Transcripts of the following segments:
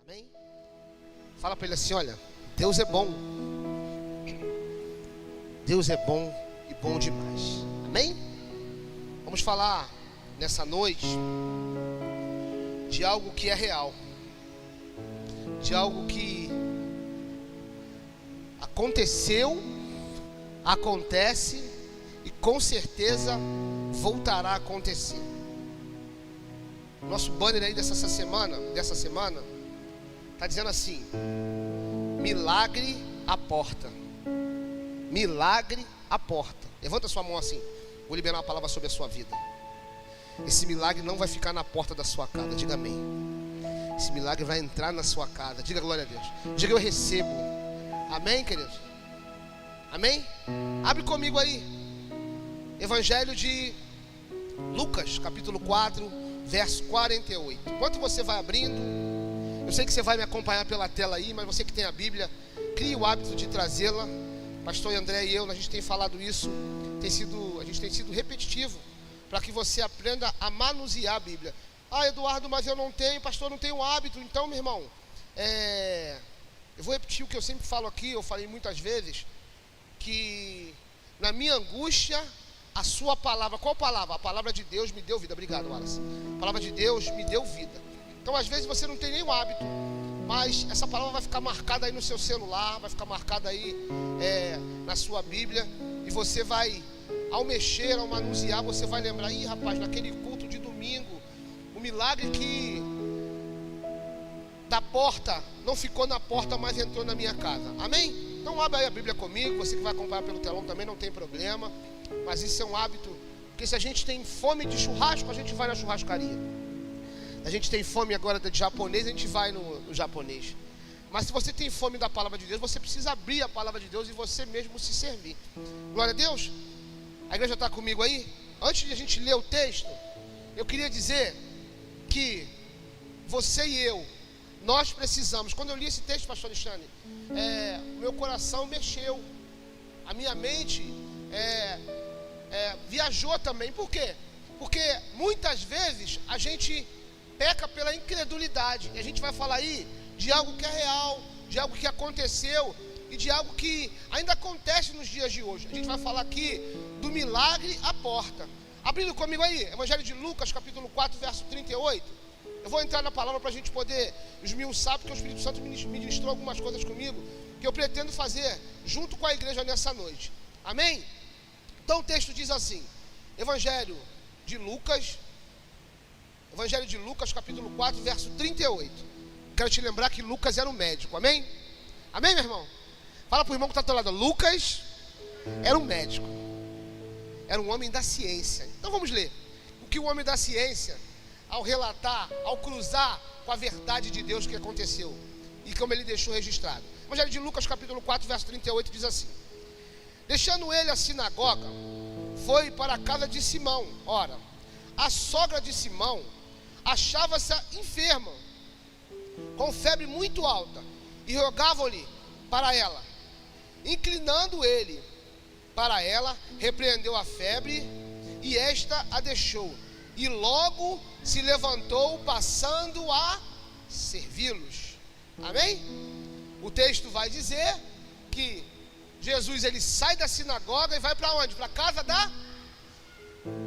Amém? Fala para ele assim: olha, Deus é bom. Deus é bom e bom demais. Amém? Vamos falar nessa noite de algo que é real, de algo que aconteceu, acontece e com certeza voltará a acontecer. Nosso banner aí dessa semana está dizendo assim: milagre à porta. Milagre à porta. Levanta sua mão assim. Vou liberar uma palavra sobre a sua vida. Esse milagre não vai ficar na porta da sua casa. Diga amém. Esse milagre vai entrar na sua casa. Diga glória a Deus. Diga eu recebo. Amém, queridos? Amém? Abre comigo aí Evangelho de Lucas, capítulo 4, verso 48. Enquanto você vai abrindo, eu sei que você vai me acompanhar pela tela aí, mas você que tem a Bíblia, crie o hábito de trazê-la. Pastor André e eu, a gente tem falado isso, a gente tem sido repetitivo, para que você aprenda a manusear a Bíblia. Ah, Eduardo, mas eu não tenho, pastor, não tenho o hábito. Então, meu irmão, eu vou repetir o que eu sempre falo aqui, eu falei muitas vezes, que na minha angústia, a sua palavra, qual palavra? A palavra de Deus me deu vida. Obrigado, Wallace. A palavra de Deus me deu vida. Então, às vezes você não tem nem o hábito, mas essa palavra vai ficar marcada aí no seu celular, vai ficar marcada aí na sua Bíblia, e você vai, ao mexer, ao manusear, você vai lembrar: ih, rapaz, naquele culto de domingo, o milagre que da porta não ficou na porta, mas entrou na minha casa. Amém? Então abre aí a Bíblia comigo. Você que vai acompanhar pelo telão também, não tem problema, mas isso é um hábito, porque se a gente tem fome de churrasco, a gente vai na churrascaria. A gente tem fome agora de japonês, a gente vai no japonês. Mas se você tem fome da palavra de Deus, você precisa abrir a palavra de Deus e você mesmo se servir. Glória a Deus. A igreja está comigo aí? Antes de a gente ler o texto, eu queria dizer que você e eu, nós precisamos. Quando eu li esse texto, pastor Alexandre, meu coração mexeu, a minha mente viajou também. Por quê? Porque muitas vezes a gente peca pela incredulidade, e a gente vai falar aí de algo que é real, de algo que aconteceu e de algo que ainda acontece nos dias de hoje. A gente vai falar aqui do milagre à porta. Abrindo comigo aí, Evangelho de Lucas, capítulo 4, verso 38. Eu vou entrar na palavra para a gente poder esmiuçar, porque o Espírito Santo ministrou algumas coisas comigo que eu pretendo fazer junto com a igreja nessa noite. Amém? Então o texto diz assim, Evangelho de Lucas, capítulo 4, verso 38. Quero te lembrar que Lucas era um médico, amém? Amém, meu irmão? Fala para o irmão que está ao teu lado: Lucas era um médico, era um homem da ciência. Então vamos ler o que o homem da ciência, ao relatar, ao cruzar com a verdade de Deus que aconteceu e como ele deixou registrado. Evangelho de Lucas, capítulo 4, verso 38, diz assim: deixando ele a sinagoga, foi para a casa de Simão. Ora, a sogra de Simão achava-se enferma, com febre muito alta, e rogavam-lhe para ela. Inclinando ele para ela, repreendeu a febre, e esta a deixou, e logo se levantou, passando a servi-los. Amém? O texto vai dizer que Jesus, ele sai da sinagoga e vai para onde? Para a casa da...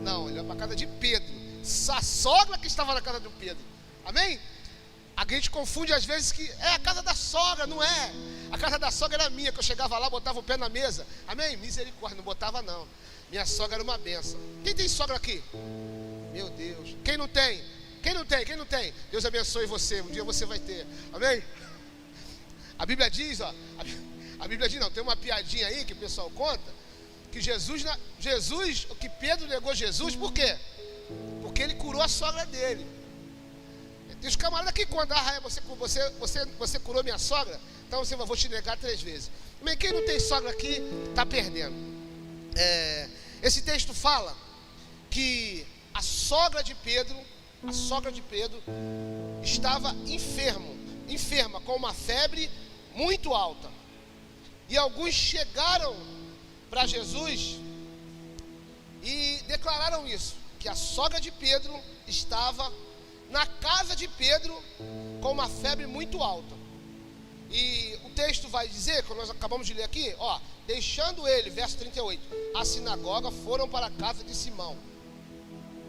Não, ele vai para a casa de Pedro. A sogra que estava na casa de Pedro. Amém? A gente confunde às vezes que é a casa da sogra. Não é. A casa da sogra era minha, que eu chegava lá, botava o pé na mesa. Amém? Misericórdia, não botava não. Minha sogra era uma benção. Quem tem sogra aqui? Meu Deus. Quem não tem? Quem não tem? Quem não tem? Deus abençoe você. Um dia você vai ter. Amém? A Bíblia diz, ó. A Bíblia diz, não, tem uma piadinha aí que o pessoal conta, que Jesus, o que Pedro negou Jesus, por quê? Porque ele curou a sogra dele. Tem os camaradas que contam: você curou minha sogra, então eu vou te negar 3 vezes. Mas quem não tem sogra aqui, está perdendo. Esse texto fala que a sogra de Pedro estava enferma, com uma febre muito alta. E alguns chegaram para Jesus e declararam isso, que a sogra de Pedro estava na casa de Pedro com uma febre muito alta. E o texto vai dizer, como nós acabamos de ler aqui, ó, deixando ele, verso 38, a sinagoga, foram para a casa de Simão.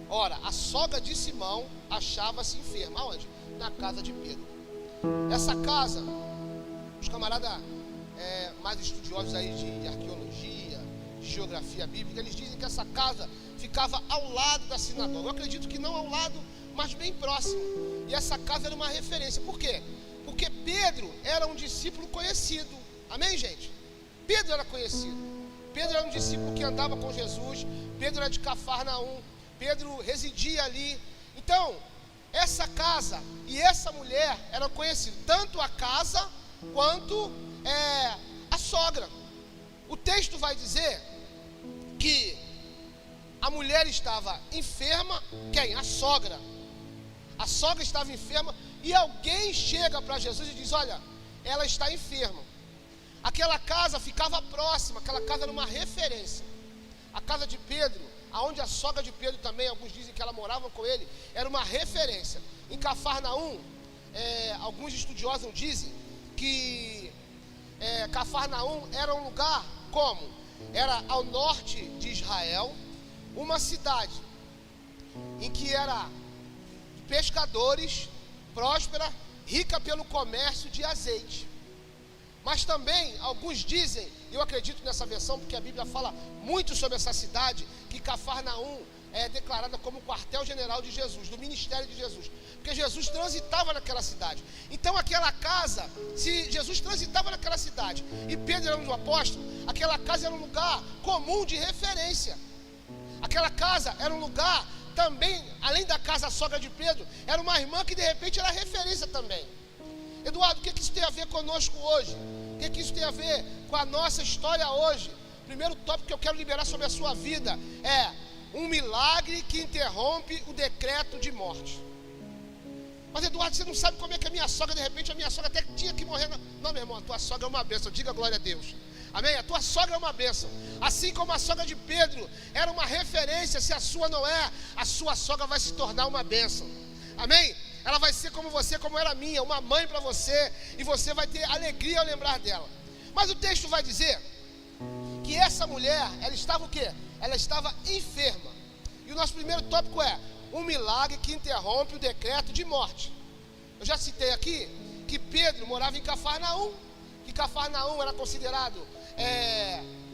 Ora, a sogra de Simão achava-se enferma. Aonde? Na casa de Pedro. Essa casa, os camaradas mais estudiosos aí de arqueologia, de geografia bíblica, eles dizem que essa casa ficava ao lado da sinagoga. Eu acredito que não ao lado, mas bem próximo. E essa casa era uma referência. Por quê? Porque Pedro era um discípulo conhecido. Amém, gente? Pedro era conhecido. Pedro era um discípulo que andava com Jesus. Pedro era de Cafarnaum. Pedro residia ali. Então, essa casa e essa mulher eram conhecidos. Tanto a casa quanto a sogra. O texto vai dizer que a mulher estava enferma. Quem? A sogra. A sogra estava enferma. E alguém chega para Jesus e diz: olha, ela está enferma. Aquela casa ficava próxima. Aquela casa era uma referência. A casa de Pedro, aonde a sogra de Pedro também, alguns dizem que ela morava com ele, era uma referência. Em Cafarnaum, alguns estudiosos dizem que Cafarnaum era um lugar como? Era ao norte de Israel, uma cidade em que era pescadores, próspera, rica pelo comércio de azeite. Mas também, alguns dizem, eu acredito nessa versão, porque a Bíblia fala muito sobre essa cidade, que Cafarnaum é declarada como quartel-general de Jesus, do ministério de Jesus, porque Jesus transitava naquela cidade. Então aquela casa, se Jesus transitava naquela cidade, e Pedro era um dos apóstolos, aquela casa era um lugar comum de referência. Aquela casa era um lugar também, além da casa sogra de Pedro, era uma irmã que de repente era referência também. Eduardo, o que isso tem a ver conosco hoje? O que isso tem a ver com a nossa história hoje? Primeiro tópico que eu quero liberar sobre a sua vida é um milagre que interrompe o decreto de morte. Mas Eduardo, você não sabe como é que a minha sogra, de repente a minha sogra até tinha que morrer. Não, meu irmão, a tua sogra é uma bênção, diga glória a Deus. Amém? A tua sogra é uma bênção. Assim como a sogra de Pedro era uma referência, se a sua não é, a sua sogra vai se tornar uma bênção. Amém? Ela vai ser como você, como era minha, uma mãe para você, e você vai ter alegria ao lembrar dela. Mas o texto vai dizer que essa mulher, ela estava o quê? Ela estava enferma. E o nosso primeiro tópico é um milagre que interrompe o decreto de morte. Eu já citei aqui que Pedro morava em Cafarnaum, que Cafarnaum era considerado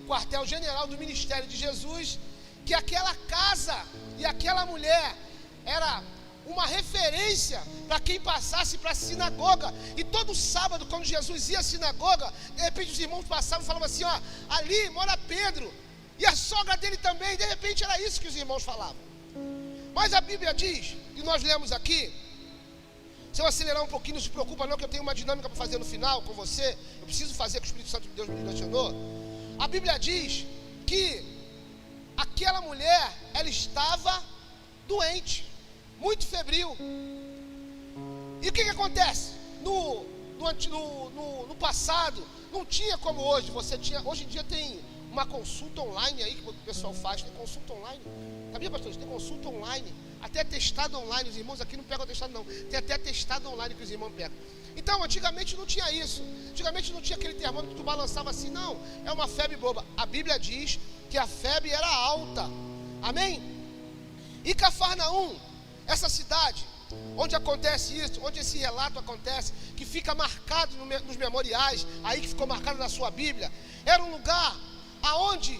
o quartel-general do ministério de Jesus, que aquela casa e aquela mulher era uma referência para quem passasse para a sinagoga. E todo sábado, quando Jesus ia à sinagoga, de repente os irmãos passavam e falavam assim: ó, ali mora Pedro, e a sogra dele também. De repente era isso que os irmãos falavam. Mas a Bíblia diz, e nós lemos aqui, se eu acelerar um pouquinho, não se preocupa não, que eu tenho uma dinâmica para fazer no final com você. Eu preciso fazer, que o Espírito Santo de Deus me direcionou. A Bíblia diz que aquela mulher, ela estava doente, muito febril. E o que acontece? No passado, não tinha como hoje. Hoje em dia tem uma consulta online aí que o pessoal faz. Tem consulta online. Sabia, pastor? Tem consulta online. Até testado online. Os irmãos aqui não pegam testado não. Tem até testado online que os irmãos pegam. Então, antigamente não tinha isso. Antigamente não tinha aquele termômetro que tu balançava assim. Não, é uma febre boba. A Bíblia diz que a febre era alta. Amém? E Cafarnaum, essa cidade onde acontece isso, onde esse relato acontece, que fica marcado nos memoriais, aí que ficou marcado na sua Bíblia, era um lugar aonde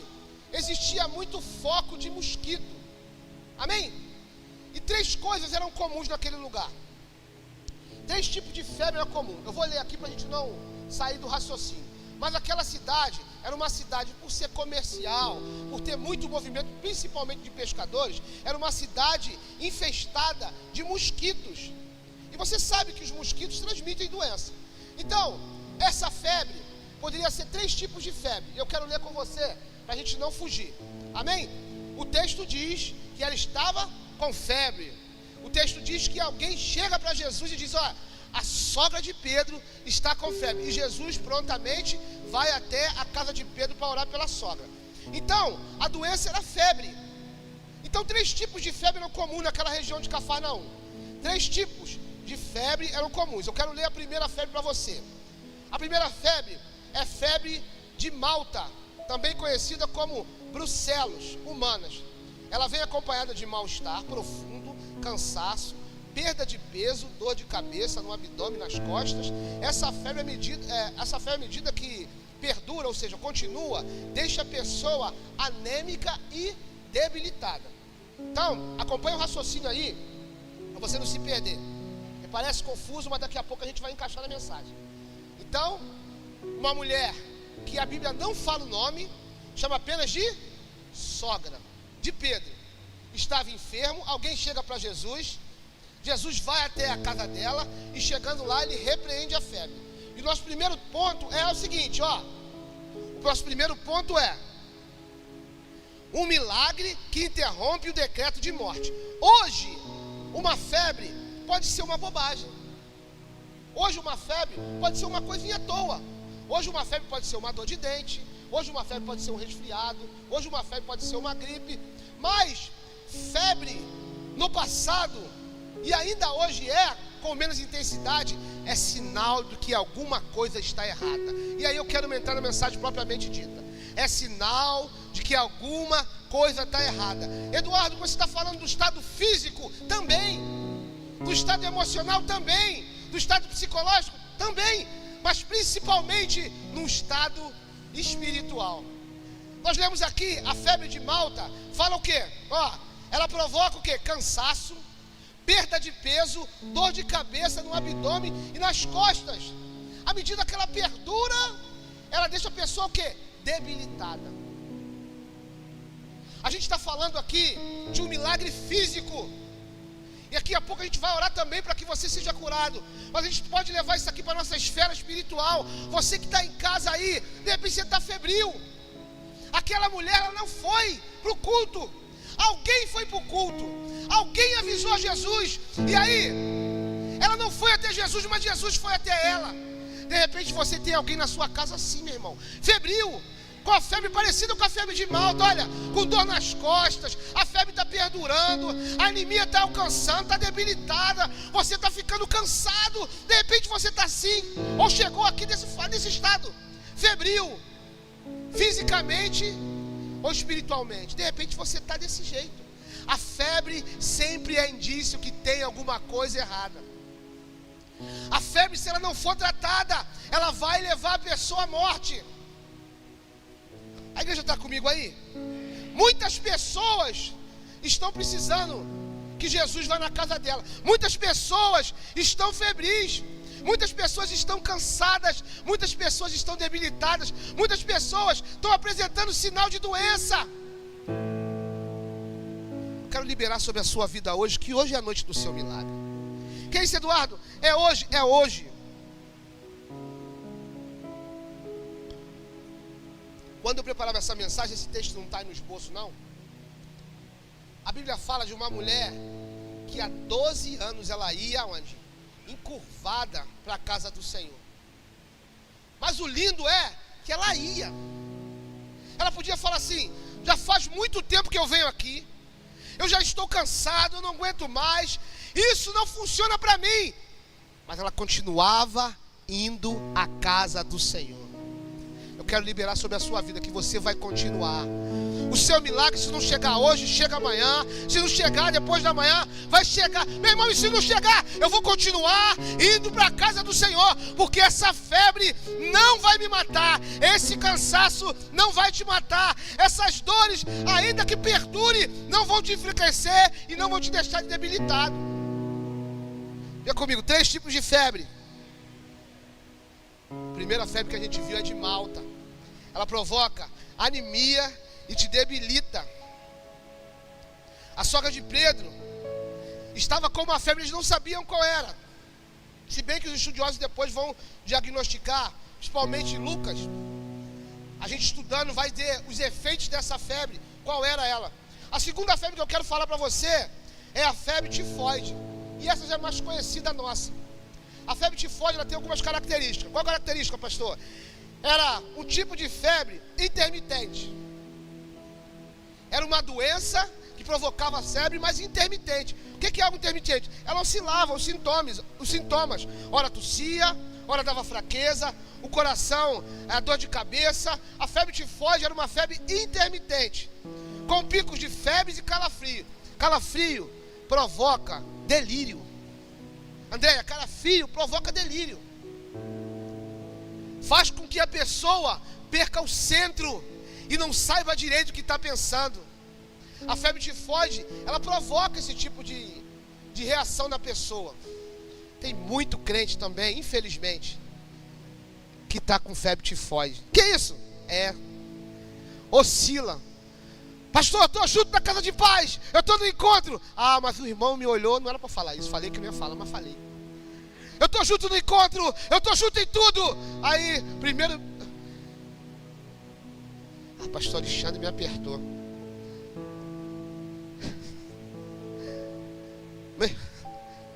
existia muito foco de mosquito. Amém? E 3 coisas eram comuns naquele lugar. 3 tipos de febre eram comuns. Eu vou ler aqui para a gente não sair do raciocínio. Mas aquela cidade era uma cidade, por ser comercial, por ter muito movimento, principalmente de pescadores, era uma cidade infestada de mosquitos. E você sabe que os mosquitos transmitem doença. Então, essa febre poderia ser 3 tipos de febre. Eu quero ler com você, para a gente não fugir. Amém? O texto diz que ela estava com febre. O texto diz que alguém chega para Jesus e diz: ó, a sogra de Pedro está com febre. E Jesus prontamente vai até a casa de Pedro para orar pela sogra. Então, a doença era febre. Então, 3 tipos de febre eram comuns naquela região de Cafarnaum. 3 tipos de febre eram comuns. Eu quero ler a primeira febre para você. A primeira febre é febre de Malta, também conhecida como brucelos humanas. Ela vem acompanhada de mal-estar profundo, cansaço, perda de peso, dor de cabeça no abdômen, nas costas. Essa febre, à medida que perdura, ou seja, continua, deixa a pessoa anêmica e debilitada. Então, acompanha o raciocínio aí, para você não se perder. Parece confuso, mas daqui a pouco a gente vai encaixar na mensagem. Então, uma mulher que a Bíblia não fala o nome, chama apenas de sogra, de Pedro. Estava enfermo, alguém chega para Jesus, Jesus vai até a casa dela e chegando lá ele repreende a febre. E nosso primeiro ponto é o seguinte, o nosso primeiro ponto é um milagre que interrompe o decreto de morte. Hoje, uma febre pode ser uma bobagem. Hoje uma febre pode ser uma coisinha à toa. Hoje uma febre pode ser uma dor de dente. Hoje uma febre pode ser um resfriado. Hoje uma febre pode ser uma gripe. Mas febre no passado, e ainda hoje com menos intensidade, é sinal de que alguma coisa está errada. E aí eu quero entrar na mensagem propriamente dita. É sinal de que alguma coisa está errada. Eduardo, você está falando do estado físico? Também. Do estado emocional? Também. Do estado psicológico? Também. Mas principalmente no estado espiritual. Nós lemos aqui a febre de Malta. Fala o quê? Ela provoca o quê? Cansaço, perda de peso, dor de cabeça no abdômen e nas costas. À medida que ela perdura, ela deixa a pessoa o quê? Debilitada. A gente está falando aqui de um milagre físico. E daqui a pouco a gente vai orar também para que você seja curado. Mas a gente pode levar isso aqui para a nossa esfera espiritual. Você que está em casa aí, de repente você está febril. Aquela mulher, ela não foi para o culto. Alguém foi para o culto. Alguém avisou a Jesus. E aí, ela não foi até Jesus, mas Jesus foi até ela. De repente você tem alguém na sua casa assim, meu irmão, febril, com a febre parecida com a febre de Malta, olha, com dor nas costas, a febre está perdurando, a anemia está alcançando, está debilitada, você está ficando cansado, de repente você está assim, ou chegou aqui nesse estado, febril, fisicamente ou espiritualmente, de repente você está desse jeito. A febre sempre é indício que tem alguma coisa errada. A febre, se ela não for tratada, ela vai levar a pessoa à morte. A igreja está comigo aí? Muitas pessoas estão precisando que Jesus vá na casa dela. Muitas pessoas estão febris. Muitas pessoas estão cansadas. Muitas pessoas estão debilitadas. Muitas pessoas estão apresentando sinal de doença. Eu quero liberar sobre a sua vida hoje, que hoje é a noite do seu milagre. Que é isso, Eduardo? É hoje? É hoje. Quando eu preparava essa mensagem, esse texto não está aí no esboço não. A Bíblia fala de uma mulher que há 12 anos ela ia aonde? Encurvada para a casa do Senhor. Mas o lindo é que ela ia. Ela podia falar assim, já faz muito tempo que eu venho aqui, eu já estou cansado, eu não aguento mais, isso não funciona para mim. Mas ela continuava indo à casa do Senhor. Eu quero liberar sobre a sua vida que você vai continuar. O seu milagre, se não chegar hoje, chega amanhã. Se não chegar depois da manhã, vai chegar. Meu irmão, e se não chegar, eu vou continuar indo para a casa do Senhor, porque essa febre não vai me matar, esse cansaço não vai te matar, essas dores, ainda que perdure, não vão te enfraquecer e não vão te deixar debilitado. Vê comigo, 3 tipos de febre. A primeira febre que a gente viu é de Malta. Ela provoca anemia e te debilita. A sogra de Pedro estava com uma febre, eles não sabiam qual era. Se bem que os estudiosos depois vão diagnosticar, principalmente Lucas. A gente estudando vai ver os efeitos dessa febre, qual era ela. A segunda febre que eu quero falar para você é a febre tifoide. E essa já é mais conhecida nossa. A febre tifoide, ela tem algumas características. Qual a característica, pastor? Era um tipo de febre intermitente. Era uma doença que provocava febre, mas intermitente. O que é algo intermitente? Ela oscilava os sintomas. Ora tossia, ora dava fraqueza, o coração, a dor de cabeça. A febre tifoide era uma febre intermitente, com picos de febre e calafrio. Calafrio provoca delírio. Andréia, calafrio provoca delírio. Faz com que a pessoa perca o centro e não saiba direito o que está pensando. A febre tifoide, ela provoca esse tipo de reação na pessoa. Tem muito crente também, infelizmente, que está com febre tifoide. Que isso? Oscila. Pastor, eu estou junto na casa de paz, eu estou no encontro. Ah, mas o irmão me olhou, não era para falar isso. Falei que não ia falar, mas falei. Eu estou junto no encontro, eu estou junto em tudo. Aí, primeiro... pastor Alexandre me apertou.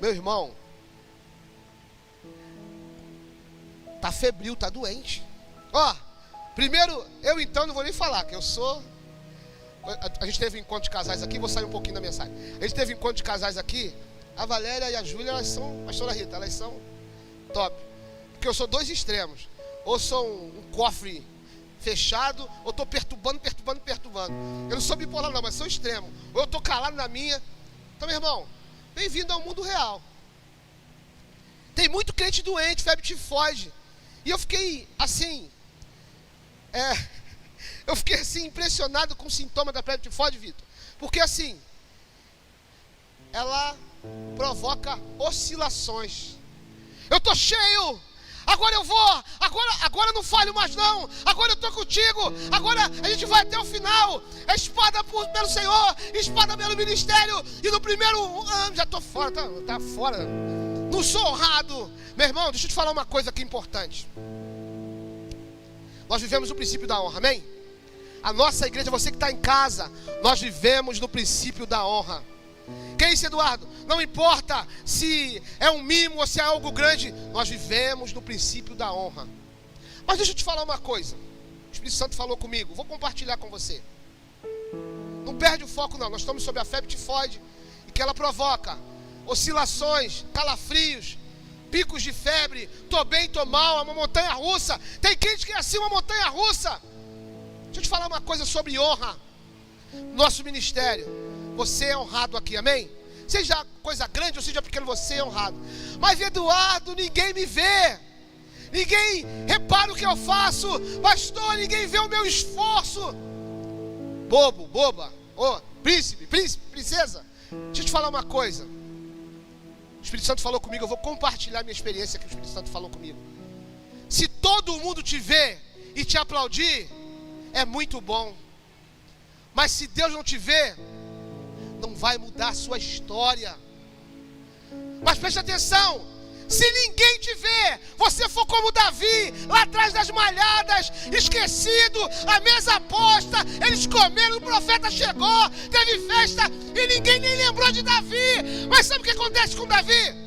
Meu irmão, tá febril, tá doente. Primeiro, eu então não vou nem falar, que eu sou... A gente teve um encontro de casais aqui, vou sair um pouquinho da mensagem. A gente teve um encontro de casais aqui. A Valéria e a Júlia, elas são, pastora Rita, elas são top. Porque eu sou dois extremos. Ou sou um cofre fechado, ou estou perturbando. Eu não sou bipolar não, mas sou extremo. Ou eu estou calado na minha. Então, meu irmão, bem-vindo ao mundo real. Tem muito crente doente, febre tifoide. E eu fiquei assim... Eu fiquei assim impressionado com o sintoma da febre tifoide, Vitor. Porque assim, ela provoca oscilações. Eu estou cheio, agora eu vou, agora não falho mais não, agora eu estou contigo, agora a gente vai até o final. É espada pelo Senhor, espada pelo ministério. E no primeiro ano já estou fora, tá fora. Não sou honrado. Meu irmão, deixa eu te falar uma coisa aqui importante. Nós vivemos o princípio da honra, amém? A nossa igreja, você que está em casa, nós vivemos no princípio da honra. Que é isso, Eduardo? Não importa se é um mimo ou se é algo grande, nós vivemos no princípio da honra. Mas deixa eu te falar uma coisa. O Espírito Santo falou comigo, vou compartilhar com você. Não perde o foco não, nós estamos sobre a febre tifoide e que ela provoca oscilações, calafrios, picos de febre, tô bem, tô mal, é uma montanha russa. Tem crente que é assim, uma montanha russa. Deixa eu te falar uma coisa sobre honra. Nosso ministério, você é honrado aqui, amém? Seja coisa grande ou seja pequeno, você é honrado. Mas Eduardo, ninguém me vê, ninguém repara o que eu faço. Pastor, ninguém vê o meu esforço. Bobo, boba, príncipe, princesa. Deixa eu te falar uma coisa. O Espírito Santo falou comigo, eu vou compartilhar minha experiência que o Espírito Santo falou comigo. Se todo mundo te ver e te aplaudir, é muito bom. Mas se Deus não te vê, não vai mudar a sua história. Mas preste atenção, se ninguém te vê, você for como Davi, lá atrás das malhadas, esquecido, a mesa posta, eles comeram, o profeta chegou, teve festa e ninguém nem lembrou de Davi. Mas sabe o que acontece com Davi?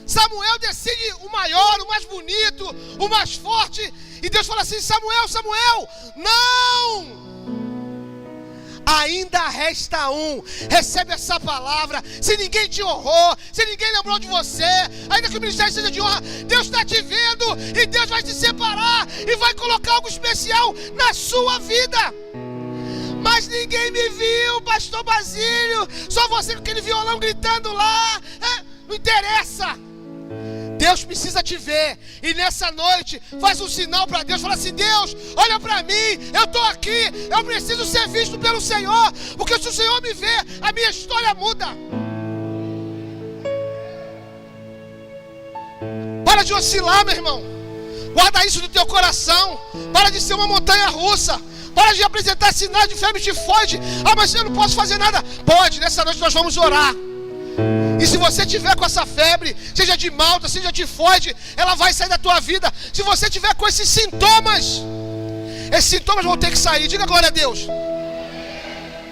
Samuel decide o maior, o mais bonito, o mais forte. E Deus fala assim: Samuel, não! Ainda resta um. Recebe essa palavra. Se ninguém te honrou, se ninguém lembrou de você, ainda que o ministério seja de honra, Deus está te vendo e Deus vai te separar e vai colocar algo especial na sua vida. Mas ninguém me viu, pastor Basílio. Só você com aquele violão gritando lá. Não interessa. Deus precisa te ver. E nessa noite, faz um sinal para Deus. Fala assim: Deus, olha para mim. Eu estou aqui. Eu preciso ser visto pelo Senhor. Porque se o Senhor me vê, a minha história muda. Para de oscilar, meu irmão. Guarda isso no teu coração. Para de ser uma montanha russa. Para de apresentar sinais de febre tifoide. Ah, mas eu não posso fazer nada. Pode, nessa noite nós vamos orar. E se você tiver com essa febre, seja de malta, seja tifoide, ela vai sair da tua vida. Se você tiver com esses sintomas vão ter que sair. Diga glória a Deus.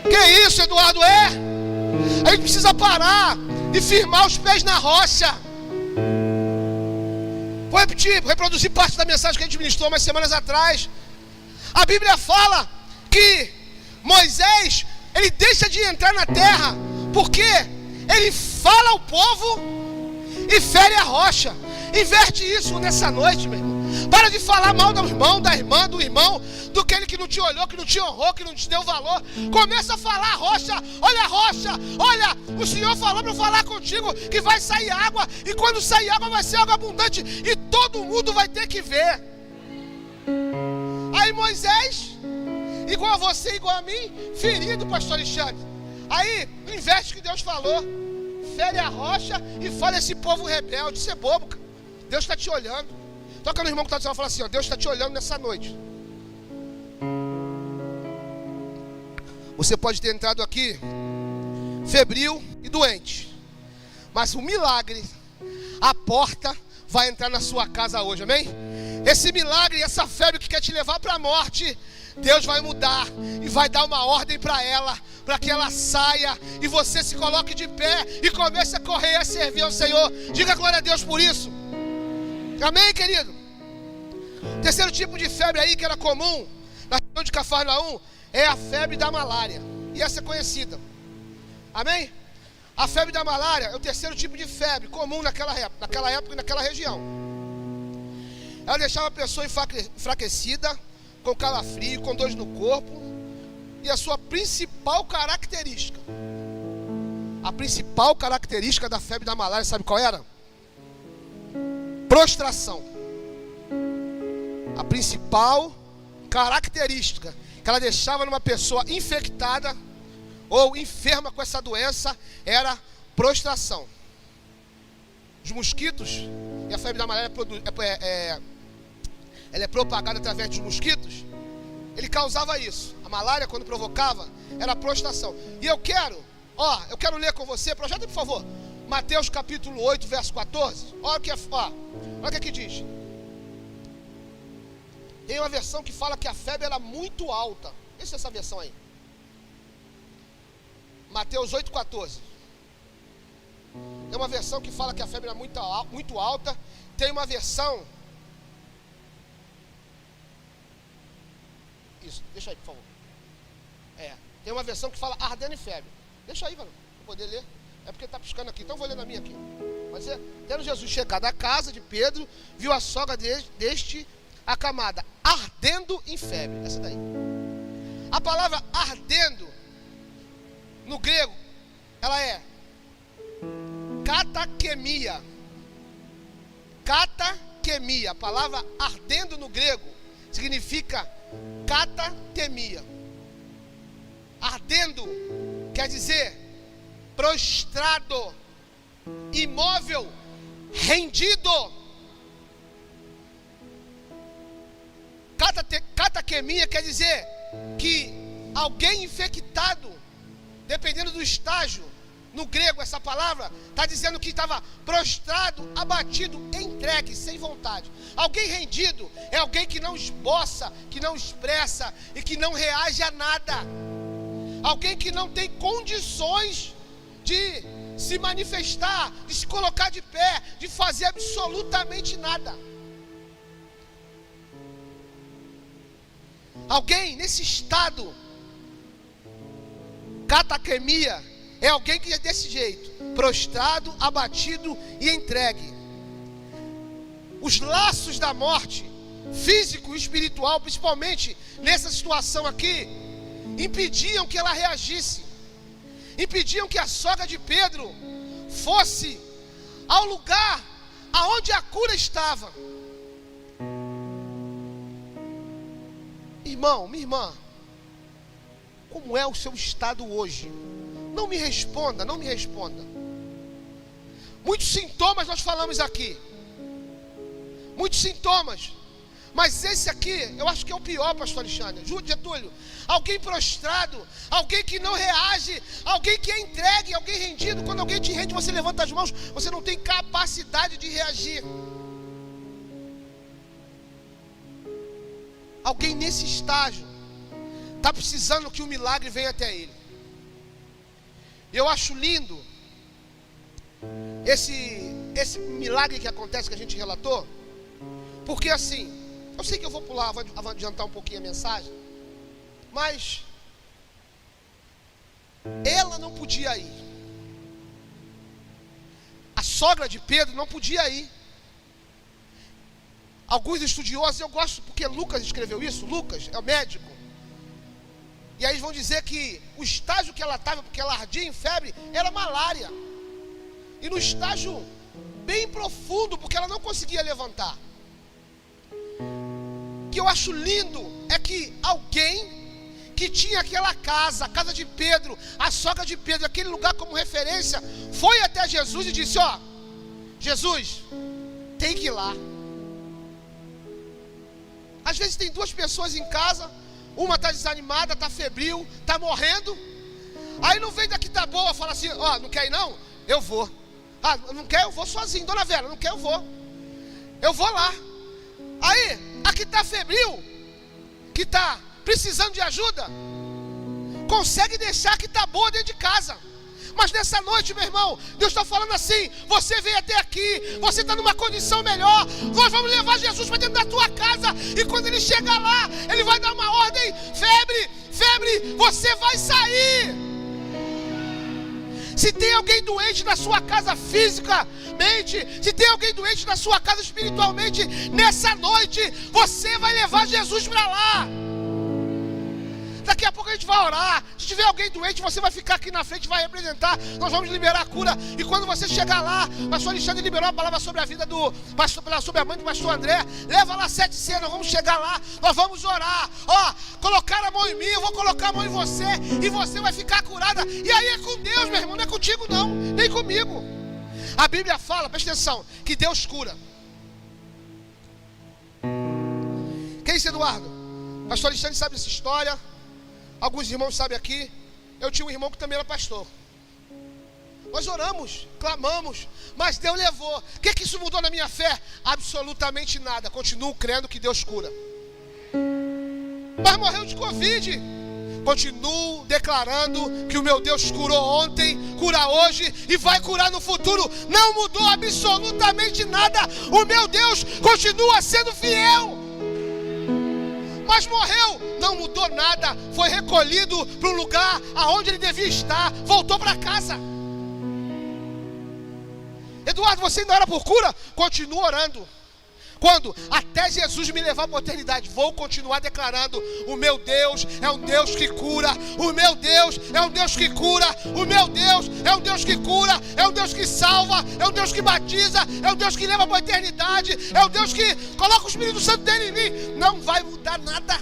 Que isso, Eduardo? A gente precisa parar e firmar os pés na rocha. Vou repetir, reproduzir parte da mensagem que a gente ministrou umas semanas atrás. A Bíblia fala que Moisés ele deixa de entrar na terra, porque ele fala ao povo e fere a rocha. Inverte isso nessa noite, meu irmão. Para de falar mal do irmão, da irmã, do irmão, do aquele que não te olhou, que não te honrou, que não te deu valor. Começa a falar: rocha, olha, o Senhor falou para eu falar contigo que vai sair água, e quando sair água vai ser água abundante, e todo mundo vai ter que ver. Aí Moisés, igual a você, igual a mim, ferido, pastor Alexandre. Aí, investe o que Deus falou, fere a rocha e fala esse povo rebelde. Isso é bobo, cara. Deus está te olhando. Toca no irmão que está do céu e fala assim: ó, Deus está te olhando nessa noite. Você pode ter entrado aqui febril e doente, mas o milagre, a porta vai entrar na sua casa hoje, amém? Esse milagre, essa febre que quer te levar para a morte, Deus vai mudar e vai dar uma ordem para ela, para que ela saia e você se coloque de pé e comece a correr, a servir ao Senhor. Diga glória a Deus por isso. Amém, querido? Terceiro tipo de febre aí que era comum na região de Cafarnaum é a febre da malária. E essa é conhecida. Amém? A febre da malária é o terceiro tipo de febre comum naquela época e naquela região. Ela deixava a pessoa enfraquecida, com calafrio, com dores no corpo. E a sua principal característica, da febre da malária, sabe qual era? Prostração. A principal característica que ela deixava numa pessoa infectada ou enferma com essa doença era prostração. Os mosquitos, e a febre da malária ela é propagada através dos mosquitos. Ele causava isso. A malária, quando provocava, era prostração. E eu quero ler com você, projeta por favor, Mateus capítulo 8, verso 14. Olha o que aqui diz. Tem uma versão que fala que a febre era muito alta. Deixa essa versão aí. Mateus 8, 14. Tem uma versão que fala que a febre era muito alta. Tem uma versão... Isso, deixa aí, por favor. Tem uma versão que fala ardendo em febre. Deixa aí, mano, para poder ler. É porque está piscando aqui, então eu vou ler na minha aqui. Vai ser: tendo Jesus chegado à casa de Pedro, viu a sogra deste acamada, ardendo em febre. Essa daí. A palavra ardendo, no grego, ela é kataquemia. Kataquemia. A palavra ardendo no grego significa kataquemia. Ardendo quer dizer prostrado, imóvel, rendido. Kataquemia quer dizer que alguém infectado, dependendo do estágio, no grego essa palavra está dizendo que estava prostrado, abatido, entregue, sem vontade. Alguém rendido é alguém que não esboça, que não expressa e que não reage a nada. Alguém que não tem condições de se manifestar, de se colocar de pé, de fazer absolutamente nada. Alguém nesse estado, kataquemia, é alguém que é desse jeito, prostrado, abatido e entregue. Os laços da morte, físico e espiritual, principalmente nessa situação aqui, impediam que ela reagisse, impediam que a sogra de Pedro fosse ao lugar aonde a cura estava. Irmão, minha irmã, como é o seu estado hoje? Não me responda. Muitos sintomas nós falamos aqui, muitos sintomas, mas esse aqui, eu acho que é o pior, pastor Alexandre, Getúlio. Alguém prostrado, alguém que não reage, alguém que é entregue, alguém rendido. Quando alguém te rende, você levanta as mãos, você não tem capacidade de reagir. Alguém nesse estágio está precisando que o milagre venha até ele. Eu acho lindo esse milagre que acontece, que a gente relatou, porque assim, eu sei que eu vou pular, vou adiantar um pouquinho a mensagem, mas ela não podia ir. A sogra de Pedro não podia ir. Alguns estudiosos, eu gosto porque Lucas escreveu isso, Lucas é o médico. E aí eles vão dizer que o estágio que ela estava, porque ela ardia em febre, era malária. E no estágio bem profundo, porque ela não conseguia levantar. O que eu acho lindo é que alguém que tinha aquela casa, a casa de Pedro, a sogra de Pedro, aquele lugar como referência, foi até Jesus e disse: ó, Jesus, tem que ir lá. Às vezes tem duas pessoas em casa, uma está desanimada, está febril, está morrendo. Aí não vem daqui, tá boa, fala assim: ó, não quer ir não? Eu vou. Ah, não quer? Eu vou sozinho. Dona Vera, não quer? Eu vou. Eu vou lá. Aí, a que está febril, que está precisando de ajuda, consegue deixar que está boa dentro de casa. Mas nessa noite, meu irmão, Deus está falando assim: você veio até aqui, você está numa condição melhor, nós vamos levar Jesus para dentro da tua casa, e quando ele chegar lá, ele vai dar uma ordem: febre, febre, você vai sair. Se tem alguém doente na sua casa fisicamente, se tem alguém doente na sua casa espiritualmente, nessa noite, você vai levar Jesus para lá. Daqui a pouco a gente vai orar. Se tiver alguém doente, você vai ficar aqui na frente e vai representar. Nós vamos liberar a cura. E quando você chegar lá, o pastor Alexandre liberou a palavra sobre a vida do pastor, sobre a mãe do pastor André. Leva lá 7 cenas, nós vamos chegar lá, nós vamos orar. Ó, colocar a mão em mim, eu vou colocar a mão em você, e você vai ficar curada. E aí é com Deus, meu irmão, não é contigo não, nem comigo. A Bíblia fala, presta atenção, que Deus cura. Quem é esse Eduardo? O pastor Alexandre sabe essa história. Alguns irmãos sabem aqui. Eu tinha um irmão que também era pastor. Nós oramos, clamamos, mas Deus levou. O que isso mudou na minha fé? Absolutamente nada. Continuo crendo que Deus cura. Mas morreu de Covid. Continuo declarando que o meu Deus curou ontem, cura hoje e vai curar no futuro. Não mudou absolutamente nada. O meu Deus continua sendo fiel. Mas morreu, não mudou nada, foi recolhido para um lugar aonde ele devia estar, voltou para casa. Eduardo, você ainda ora por cura? Continua orando. Quando? Até Jesus me levar para a eternidade, vou continuar declarando: o meu Deus é um Deus que cura, o meu Deus é um Deus que cura, o meu Deus é um Deus que cura, é um Deus que salva, é um Deus que batiza, é um Deus que leva para a eternidade, é um Deus que coloca o Espírito Santo dele em mim. Não vai mudar nada.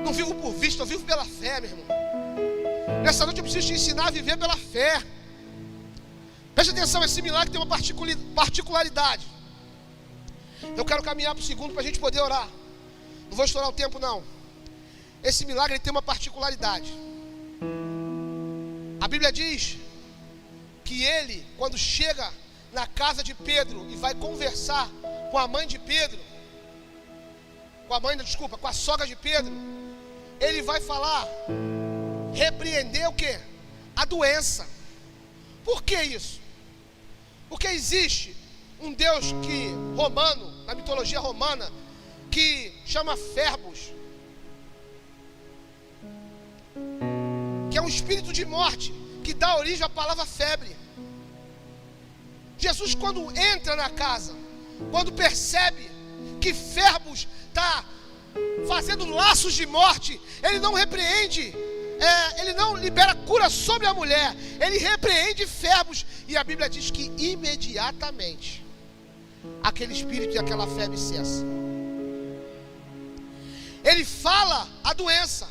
Não vivo por vista, eu vivo pela fé, meu irmão. Nessa noite eu preciso te ensinar a viver pela fé. Preste atenção, esse milagre tem uma particularidade. Eu quero caminhar para o segundo para a gente poder orar. Não vou estourar o tempo não. Esse milagre tem uma particularidade. A Bíblia diz que ele, quando chega na casa de Pedro e vai conversar com a mãe de Pedro, com a sogra de Pedro, ele vai falar, repreender o quê? A doença. Por que isso? Porque existe um Deus romano, na mitologia romana, que chama Ferbos, que é um espírito de morte, que dá origem à palavra febre. Jesus, quando entra na casa, quando percebe que Ferbos está fazendo laços de morte, ele não repreende, ele não libera cura sobre a mulher, ele repreende Ferbos, e a Bíblia diz que imediatamente aquele espírito e aquela febre cessa. Ele fala a doença,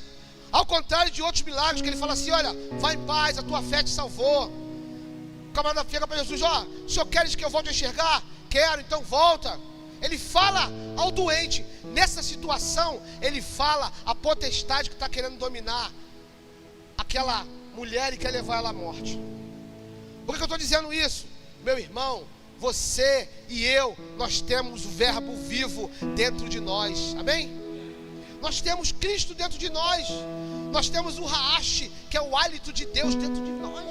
ao contrário de outros milagres, que ele fala assim: olha, vai em paz, a tua fé te salvou. O camarada chega para Jesus: ó, o senhor queres que eu volte a enxergar? Quero, então volta. Ele fala ao doente. Nessa situação, ele fala a potestade que está querendo dominar aquela mulher e quer levar ela à morte. Por que eu estou dizendo isso? Meu irmão, você e eu, nós temos o verbo vivo dentro de nós, amém? Nós temos Cristo dentro de nós, nós temos o Raash, que é o hálito de Deus dentro de nós,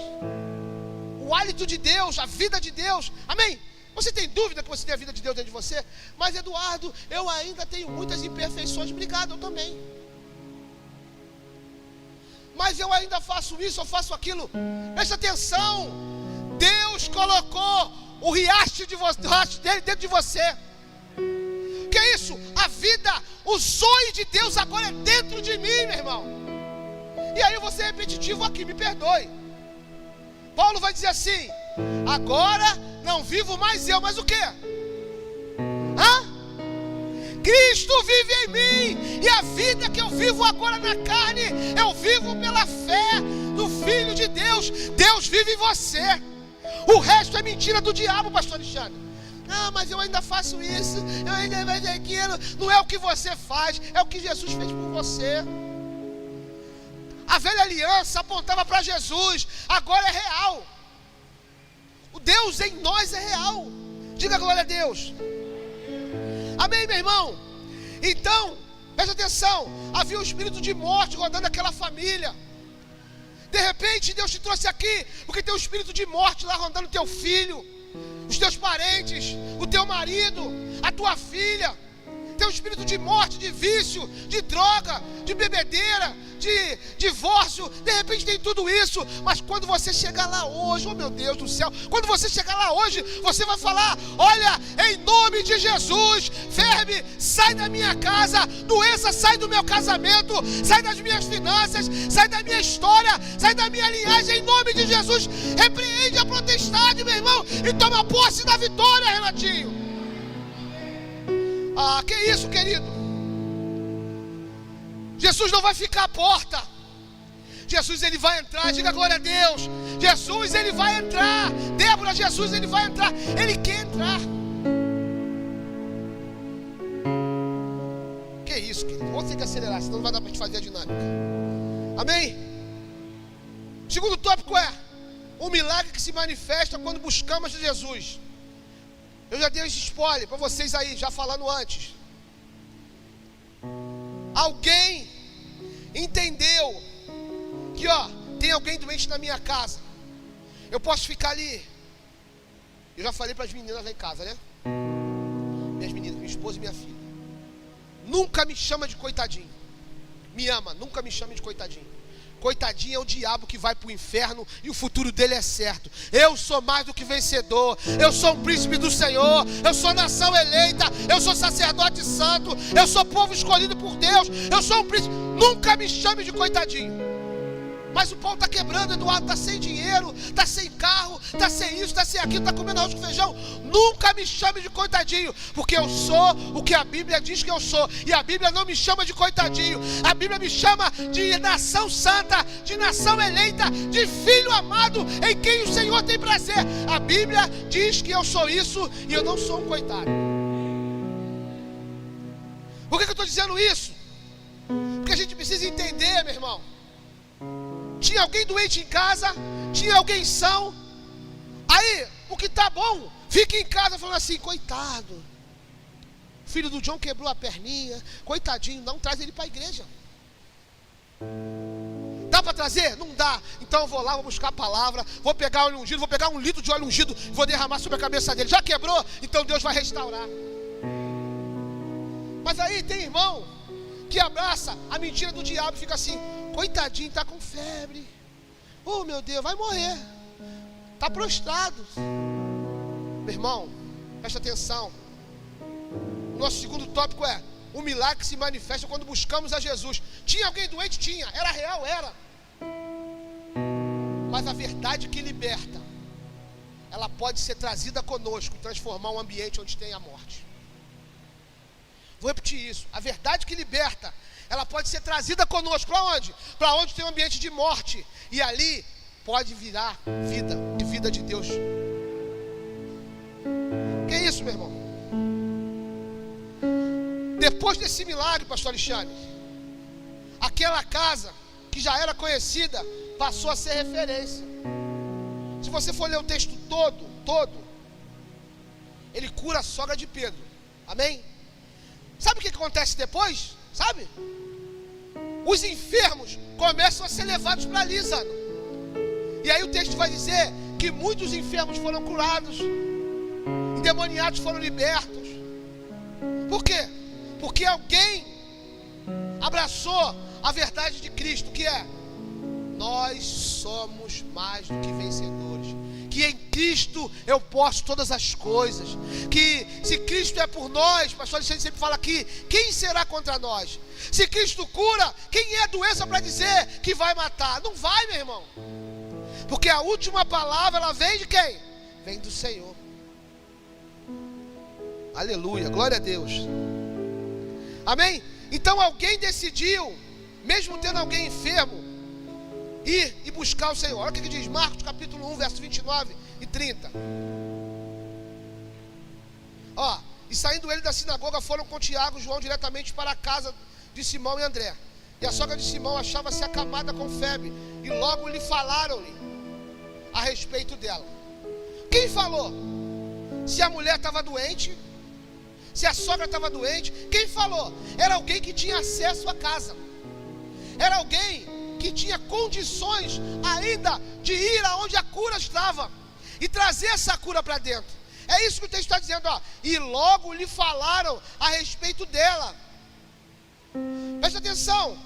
o hálito de Deus, a vida de Deus, amém? Você tem dúvida que você tem a vida de Deus dentro de você? Mas Eduardo, eu ainda tenho muitas imperfeições. Obrigado, eu também. mas eu ainda faço isso, eu faço aquilo. Presta atenção, Deus colocou o riacho dele dentro de você. Que é isso? A vida, o sonho de Deus agora é dentro de mim, meu irmão. E aí eu vou ser repetitivo aqui, me perdoe. Paulo vai dizer assim: agora não vivo mais eu, mas o quê? Cristo vive em mim, e a vida que eu vivo agora na carne, eu vivo pela fé no Filho de Deus. Deus vive em você. O resto é mentira do diabo, pastor Alexandre. Não, mas eu ainda faço isso, eu ainda faço aquilo. Não é o que você faz, é o que Jesus fez por você. A velha aliança apontava para Jesus, agora é real. O Deus em nós é real. Diga glória a Deus. Amém, meu irmão? Então, presta atenção, havia um espírito de morte rodando aquela família. De repente Deus te trouxe aqui porque tem um espírito de morte lá rondando teu filho, os teus parentes, o teu marido, a tua filha. Tem um espírito de morte, de vício, de droga, de bebedeira, de divórcio. De repente tem tudo isso. Mas quando você chegar lá hoje, oh meu Deus do céu, quando você chegar lá hoje, você vai falar: olha, em nome de Jesus, verme, sai da minha casa, doença sai do meu casamento, sai das minhas finanças, sai da minha história, sai da minha linhagem, em nome de Jesus. Repreende a potestade, meu irmão, e toma posse da vitória, Renatinho. Ah, que isso, querido? Jesus não vai ficar à porta. Jesus, ele vai entrar. Diga glória a Deus. Jesus, ele vai entrar. Débora, Jesus, ele vai entrar. Ele quer entrar. Que isso, querido? Vou ter que acelerar, senão não vai dar para te fazer a dinâmica. Amém? O segundo tópico é o milagre que se manifesta quando buscamos Jesus. Eu já dei esse spoiler para vocês aí, já falando antes. Alguém entendeu que, tem alguém doente na minha casa. Eu posso ficar ali. Eu já falei para as meninas lá em casa, né? Minhas meninas, minha esposa e minha filha. Nunca me chama de coitadinho. Me ama, nunca me chame de coitadinho. Coitadinho é o diabo que vai para o inferno e o futuro dele é certo. Eu sou mais do que vencedor. Eu sou um príncipe do Senhor. Eu sou nação eleita. Eu sou sacerdote santo. Eu sou povo escolhido por Deus. Eu sou um príncipe. Nunca me chame de coitadinho. Mas o pau está quebrando, Eduardo, está sem dinheiro, está sem carro, está sem isso, está sem aquilo, está comendo arroz com feijão. Nunca me chame de coitadinho, porque eu sou o que a Bíblia diz que eu sou. E a Bíblia não me chama de coitadinho. A Bíblia me chama de nação santa, de nação eleita, de filho amado, em quem o Senhor tem prazer. A Bíblia diz que eu sou isso e eu não sou um coitado. Por que eu estou dizendo isso? Porque a gente precisa entender, meu irmão. Tinha alguém doente em casa, tinha alguém são. Aí, o que está bom, fica em casa falando assim: coitado, o filho do John quebrou a perninha, coitadinho, não traz ele para a igreja. Dá para trazer? Não dá. Então eu vou lá, vou buscar a palavra, vou pegar óleo ungido, vou pegar um litro de óleo ungido, vou derramar sobre a cabeça dele. Já quebrou? Então Deus vai restaurar. Mas aí tem irmão que abraça a mentira do diabo e fica assim: coitadinho, está com febre. Oh meu Deus, vai morrer. Está prostrado. Meu irmão, presta atenção. Nosso segundo tópico é o milagre que se manifesta quando buscamos a Jesus. Tinha alguém doente? Tinha. Era real? Era. Mas a verdade que liberta, ela pode ser trazida conosco e transformar um ambiente onde tem a morte. Vou repetir isso. A verdade que liberta, ela pode ser trazida conosco. Para onde? Para onde tem um ambiente de morte. E ali pode virar vida, e vida de Deus. Que isso, meu irmão? Depois desse milagre, pastor Alexandre, aquela casa que já era conhecida passou a ser referência. Se você for ler o texto todo, ele cura a sogra de Pedro. Amém? Sabe o que acontece depois? Sabe? Os enfermos começam a ser levados para ali, Zano. E aí o texto vai dizer que muitos enfermos foram curados, endemoniados foram libertos. Por quê? Porque alguém abraçou a verdade de Cristo, que é: nós somos mais do que vencedores, que em Cristo eu posso todas as coisas, que se Cristo é por nós, pastor Alexandre sempre fala aqui, quem será contra nós? Se Cristo cura, quem é a doença para dizer que vai matar? Não vai, meu irmão, porque a última palavra, ela vem de quem? Vem do Senhor. Aleluia, glória a Deus. Amém? Então alguém decidiu, mesmo tendo alguém enfermo, ir e buscar o Senhor. Olha o que diz Marcos capítulo 1, verso 29 e 30. E saindo ele da sinagoga, foram com Tiago e João diretamente para a casa de Simão e André. E a sogra de Simão achava-se acamada com febre, e logo lhe falaram-lhe a respeito dela. Quem falou? Se a mulher estava doente, se a sogra estava doente, quem falou? Era alguém que tinha acesso à casa, era alguém que tinha condições ainda de ir aonde a cura estava e trazer essa cura para dentro. É isso que o texto está dizendo, e logo lhe falaram a respeito dela. Presta atenção,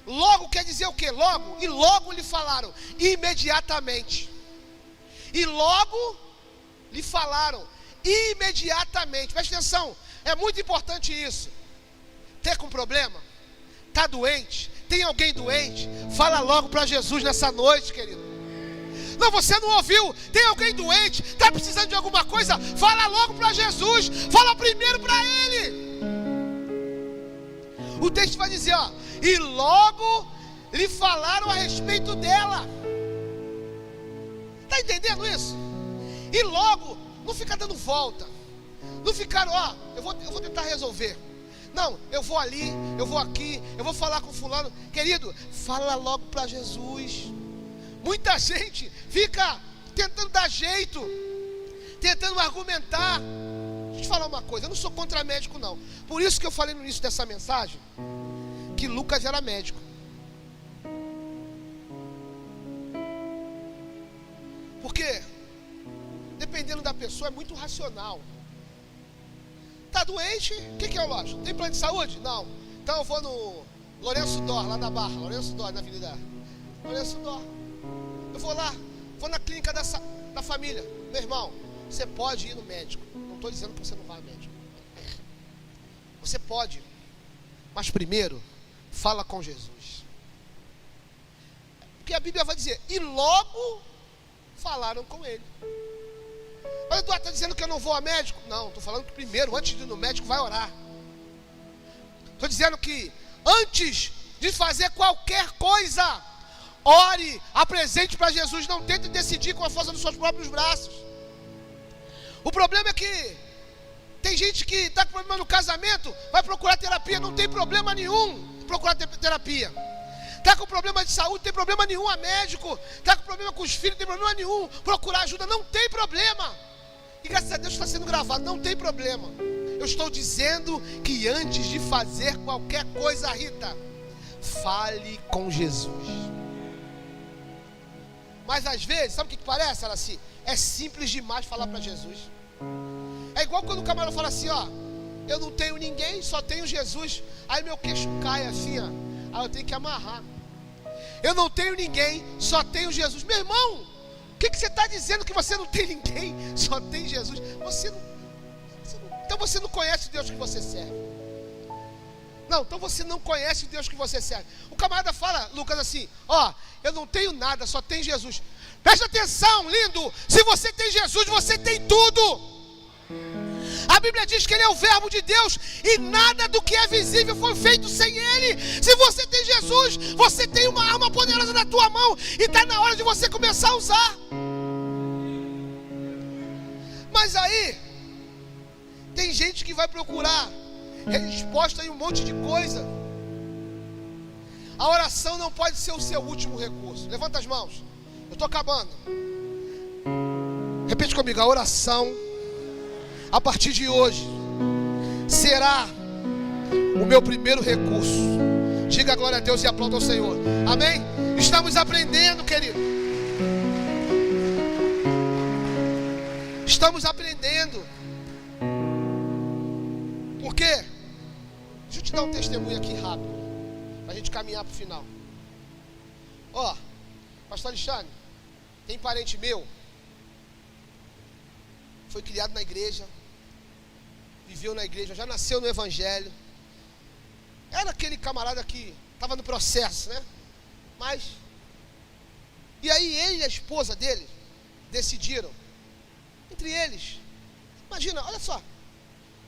logo quer dizer o que? Logo, e logo lhe falaram, imediatamente. E logo lhe falaram, imediatamente. Presta atenção, é muito importante isso. Tem com problema? Está doente? Tem alguém doente? Fala logo para Jesus nessa noite, querido. Não, você não ouviu? Tem alguém doente? Está precisando de alguma coisa? Fala logo para Jesus. Fala primeiro para Ele. O texto vai dizer, e logo lhe falaram a respeito dela. Está entendendo isso? E logo, não fica dando volta. Não ficaram, eu vou tentar resolver. Não, eu vou ali, eu vou aqui, eu vou falar com fulano. Querido, fala logo para Jesus. Muita gente fica tentando dar jeito, tentando argumentar. Deixa eu te falar uma coisa, eu não sou contra médico não. Por isso que eu falei no início dessa mensagem que Lucas era médico. Porque dependendo da pessoa é muito racional. Está doente, o que é o lógico? Tem plano de saúde? Não. Então eu vou no Lourenço Dor, lá na Barra. Lourenço Dor, na Avenida Lourenço Dor. Eu vou lá, vou na clínica da família. Meu irmão, você pode ir no médico. Não estou dizendo que você não vai ao médico. Você pode, mas primeiro, fala com Jesus. Porque a Bíblia vai dizer, e logo falaram com ele. Mas Eduardo está dizendo que eu não vou a médico? Não, estou falando que primeiro, antes de ir no médico, vai orar. Estou dizendo que antes de fazer qualquer coisa, ore, apresente para Jesus. Não tente decidir com a força dos seus próprios braços. O problema é que tem gente que está com problema no casamento, vai procurar terapia. Não tem problema nenhum procurar terapia. Está com problema de saúde, não tem problema nenhum a médico. Está com problema com os filhos, não tem problema nenhum procurar ajuda, não tem problema. E graças a Deus está sendo gravado, não tem problema. Eu estou dizendo que antes de fazer qualquer coisa, Rita, fale com Jesus. Mas às vezes, sabe o que parece, Araci? É simples demais falar para Jesus. É igual quando o camarão fala assim, eu não tenho ninguém, só tenho Jesus. Aí meu queixo cai assim, aí eu tenho que amarrar. Eu não tenho ninguém, só tenho Jesus. Meu irmão, o que você está dizendo que você não tem ninguém, só tem Jesus? Então você não conhece o Deus que você serve. Não, então você não conhece o Deus que você serve. O camarada fala, Lucas, assim, eu não tenho nada, só tem Jesus. Presta atenção, lindo, se você tem Jesus, você tem tudo. A Bíblia diz que Ele é o verbo de Deus e nada do que é visível foi feito sem Ele. Se você tem Jesus, você tem uma arma poderosa na tua mão e está na hora de você começar a usar. Mas aí, tem gente que vai procurar resposta em um monte de coisa. A oração não pode ser o seu último recurso. Levanta as mãos, eu estou acabando. Repete comigo, a oração a partir de hoje será o meu primeiro recurso. Diga glória a Deus e aplauda ao Senhor. Amém? Estamos aprendendo, querido. Estamos aprendendo. Por quê? Deixa eu te dar um testemunho aqui rápido, para a gente caminhar para o final. pastor Alexandre, tem parente meu, foi criado na igreja, viveu na igreja, já nasceu no evangelho, era aquele camarada que estava no processo, né? Mas, e aí ele e a esposa dele decidiram, entre eles, imagina, olha só,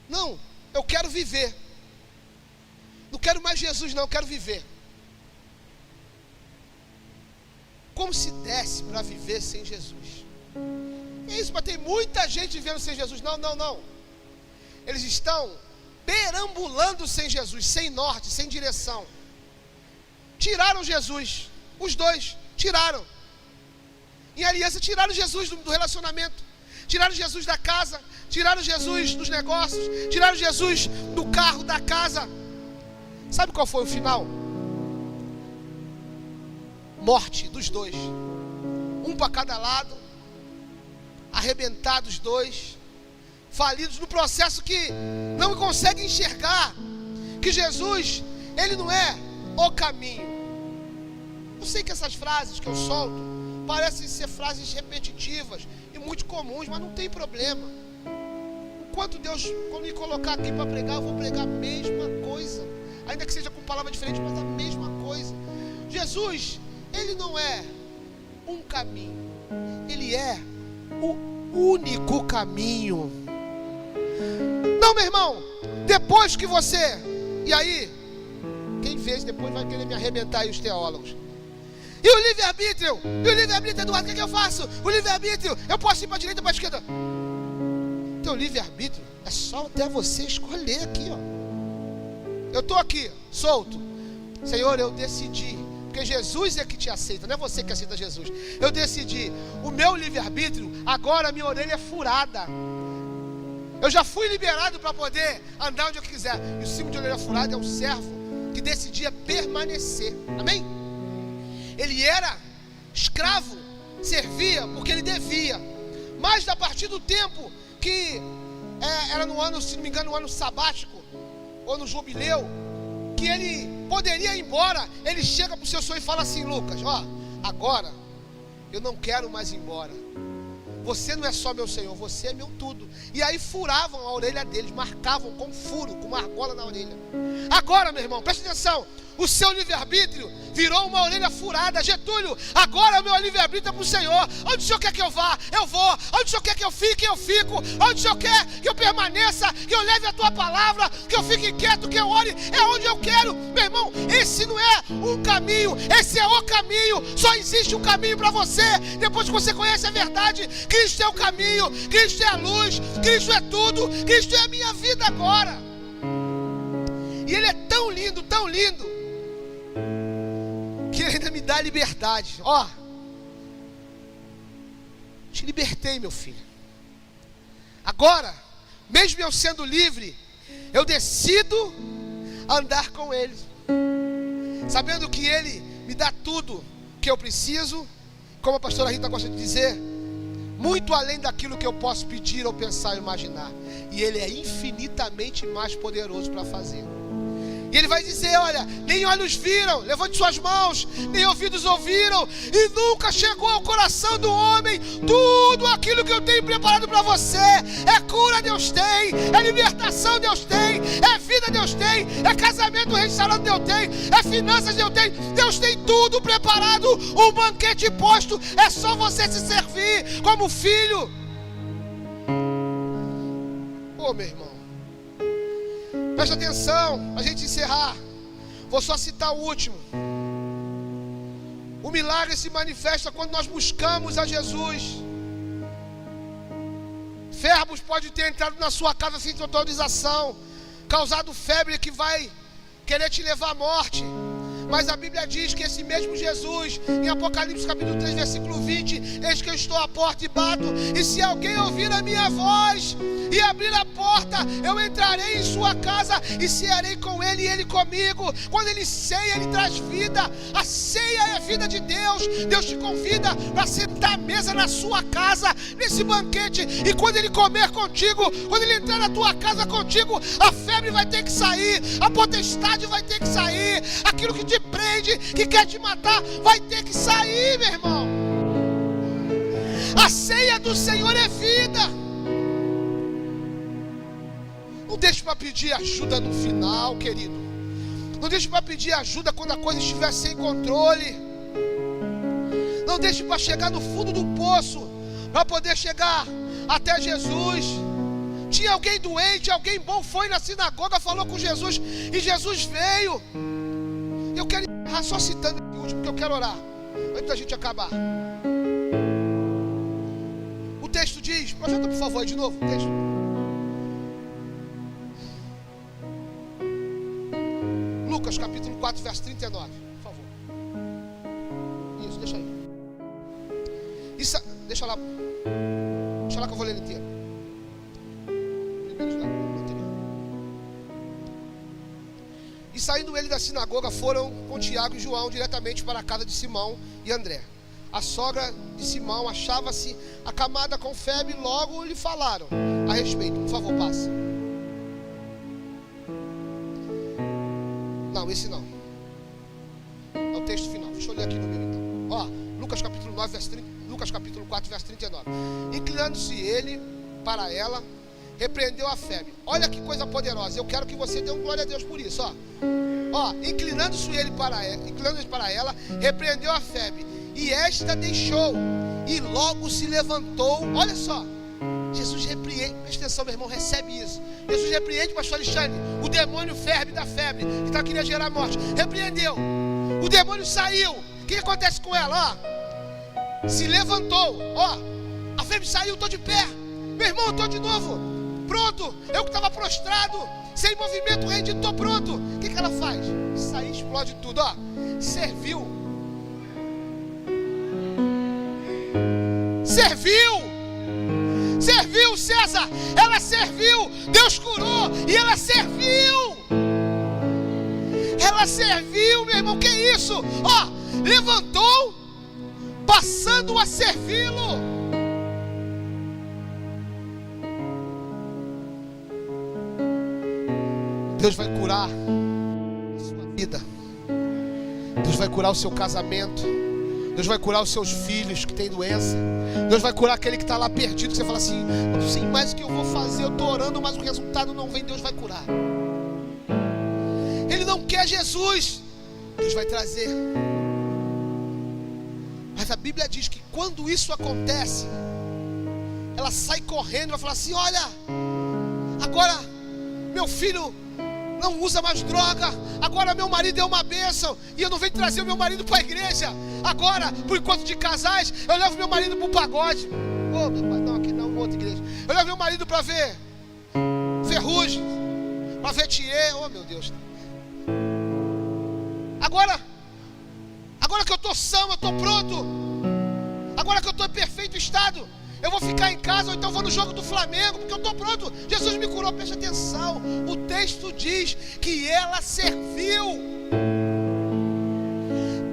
não, eu quero viver, não quero mais Jesus não, eu quero viver. Como se desse para viver sem Jesus? É isso, mas tem muita gente vivendo sem Jesus. Não. Eles estão perambulando sem Jesus, sem norte, sem direção. Tiraram Jesus, os dois tiraram. Em aliança tiraram Jesus do relacionamento, tiraram Jesus da casa, tiraram Jesus dos negócios, tiraram Jesus do carro, da casa. Sabe qual foi o final? Morte dos dois, um para cada lado, arrebentados os dois, falidos no processo que não conseguem enxergar que Jesus, ele não é o caminho. Eu sei que essas frases que eu solto parecem ser frases repetitivas e muito comuns, mas não tem problema. Enquanto Deus, quando me colocar aqui para pregar, eu vou pregar a mesma coisa, ainda que seja com palavra diferente, mas a mesma coisa. Jesus, ele não é um caminho, ele é o único caminho. Não, meu irmão, depois que você, e aí, quem fez depois vai querer me arrebentar aí os teólogos. E o livre-arbítrio? E o livre-arbítrio, Eduardo, o que eu faço? O livre-arbítrio, eu posso ir para a direita ou para a esquerda? Teu livre-arbítrio é só até você escolher aqui, ó. Eu estou aqui, solto. Senhor, eu decidi, porque Jesus é que te aceita, não é você que aceita Jesus. Eu decidi, o meu livre-arbítrio, agora a minha orelha é furada. Eu já fui liberado para poder andar onde eu quiser. E o símbolo de orelha furada é um servo que decidia permanecer. Amém? Ele era escravo, servia porque ele devia. Mas a partir do tempo que era no ano, se não me engano, no ano sabático, ou no jubileu, que ele poderia ir embora, ele chega para o seu sonho e fala assim: Lucas, ó, agora eu não quero mais ir embora. Você não é só meu Senhor, você é meu tudo. E aí furavam a orelha deles, marcavam com furo, com uma argola na orelha. Agora, meu irmão, preste atenção, o seu livre-arbítrio virou uma orelha furada. Getúlio, agora o meu livre-arbítrio é para o Senhor. Onde o Senhor quer que eu vá, eu vou. Onde o Senhor quer que eu fique, eu fico. Onde o Senhor quer que eu permaneça, que eu leve a tua palavra, que eu fique quieto, que eu ore, é onde eu quero. Meu irmão, esse não é um caminho, esse é o caminho. Só existe um caminho para você, depois que você conhece a verdade. Cristo é o caminho, Cristo é a luz, Cristo é tudo, Cristo é a minha vida agora. E Ele é tão lindo, que Ele ainda me dá liberdade. Ó, te libertei, meu filho. Agora, mesmo eu sendo livre, eu decido andar com Ele, sabendo que Ele me dá tudo que eu preciso, como a pastora Rita gosta de dizer, muito além daquilo que eu posso pedir ou pensar ou imaginar. E Ele é infinitamente mais poderoso para fazer. E Ele vai dizer: olha, nem olhos viram, levante suas mãos, nem ouvidos ouviram, e nunca chegou ao coração do homem tudo aquilo que eu tenho preparado para você. É cura, Deus tem, é libertação, Deus tem, é vida, Deus tem, é casamento restaurado, Deus tem, é finanças, Deus tem tudo preparado, um banquete posto, é só você se servir como filho. Ô, meu irmão, presta atenção, a gente encerrar. Vou só citar o último. O milagre se manifesta quando nós buscamos a Jesus. Ferbos pode ter entrado na sua casa sem autorização, causado febre que vai querer te levar à morte. Mas a Bíblia diz que esse mesmo Jesus, em Apocalipse capítulo 3, versículo 20, eis que eu estou à porta e bato, e se alguém ouvir a minha voz e abrir a porta, eu entrarei em sua casa e cearei com ele e ele comigo. Quando ele ceia, ele traz vida. A ceia é a vida de Deus. Deus te convida para sentar à mesa na sua casa, nesse banquete, e quando ele comer contigo, quando ele entrar na tua casa contigo, a febre vai ter que sair, a potestade vai ter que sair, aquilo que te prende prende, que quer te matar, vai ter que sair, meu irmão. A ceia do Senhor é vida. Não deixe para pedir ajuda no final, querido. Não deixe para pedir ajuda quando a coisa estiver sem controle. Não deixe para chegar no fundo do poço, para poder chegar até Jesus. Tinha alguém doente, alguém bom foi na sinagoga, falou com Jesus, e Jesus veio. Eu quero encerrar só citando o último, que eu quero orar, antes da gente acabar. O texto diz, projeta por favor aí de novo, o texto. Lucas capítulo 4, verso 39, por favor. Isso, deixa aí. Isso, deixa lá que eu vou ler ele inteiro. E saindo ele da sinagoga, foram com Tiago e João diretamente para a casa de Simão e André. A sogra de Simão achava-se acamada com febre, e logo lhe falaram a respeito. Por favor, passa. Não, esse não. É o texto final. Deixa eu ler aqui no meu então. Ó, Lucas capítulo 9, verso 30, Lucas capítulo 4, verso 39. Inclinando-se ele para ela, repreendeu a febre. Olha que coisa poderosa. Eu quero que você dê um glória a Deus por isso, ó. Inclinando-se ele para ela, repreendeu a febre, e esta deixou, e logo se levantou. Olha só, Jesus repreende, presta atenção, meu irmão, recebe isso. Jesus repreende, pastor Alexandre, o demônio febre da febre, que está querendo gerar morte. Repreendeu, o demônio saiu. O que acontece com ela? Se levantou, a febre saiu, estou de pé. Meu irmão, eu estou de novo, pronto. Eu que estava prostrado, sem movimento, rendido, estou pronto. O que ela faz? Isso aí explode tudo, serviu. Serviu, César. Ela serviu. Deus curou e ela serviu. Ela serviu, meu irmão. Que isso? Levantou, passando a servi-lo. Deus vai curar a sua vida. Deus vai curar o seu casamento. Deus vai curar os seus filhos que têm doença. Deus vai curar aquele que está lá perdido, que você fala assim, não sei mais o que eu vou fazer, eu estou orando, mas o resultado não vem. Deus vai curar. Ele não quer Jesus, Deus vai trazer. Mas a Bíblia diz que quando isso acontece, ela sai correndo, vai falar assim, olha, agora meu filho não usa mais droga, agora meu marido é uma bênção, e eu não venho trazer o meu marido para a igreja. Agora, por enquanto de casais, eu levo meu marido para o pagode. Meu pai, não, aqui não, outra igreja. Eu levo meu marido para ver Ferrugem, para ver Thier, meu Deus. Agora que eu estou são, eu estou pronto, agora que eu estou em perfeito estado, eu vou ficar em casa, ou então vou no jogo do Flamengo, porque eu estou pronto. Jesus me curou, preste atenção. O texto diz que ela serviu.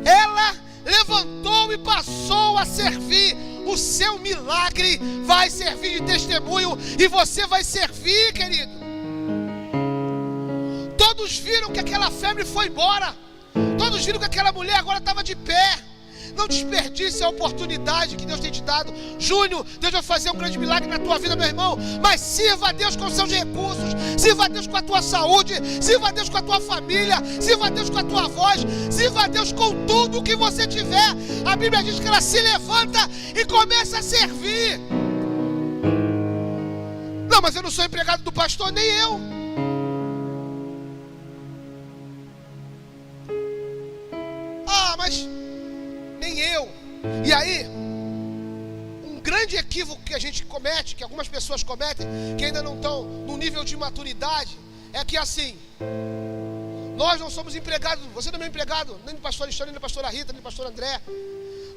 Ela levantou e passou a servir. O seu milagre vai servir de testemunho, e você vai servir, querido. Todos viram que aquela febre foi embora. Todos viram que aquela mulher agora estava de pé. Não desperdice a oportunidade que Deus tem te dado. Júnior, Deus vai fazer um grande milagre na tua vida, meu irmão. Mas sirva a Deus com os seus recursos. Sirva a Deus com a tua saúde. Sirva a Deus com a tua família. Sirva a Deus com a tua voz. Sirva a Deus com tudo que você tiver. A Bíblia diz que ela se levanta e começa a servir. Não, mas eu não sou empregado do pastor, nem eu. Mas nem eu. E aí, um grande equívoco que a gente comete, que algumas pessoas cometem, que ainda não estão no nível de maturidade, é que assim, nós não somos empregados, você não é empregado, nem do pastor Alexandre, nem da pastora Rita, nem do pastor André,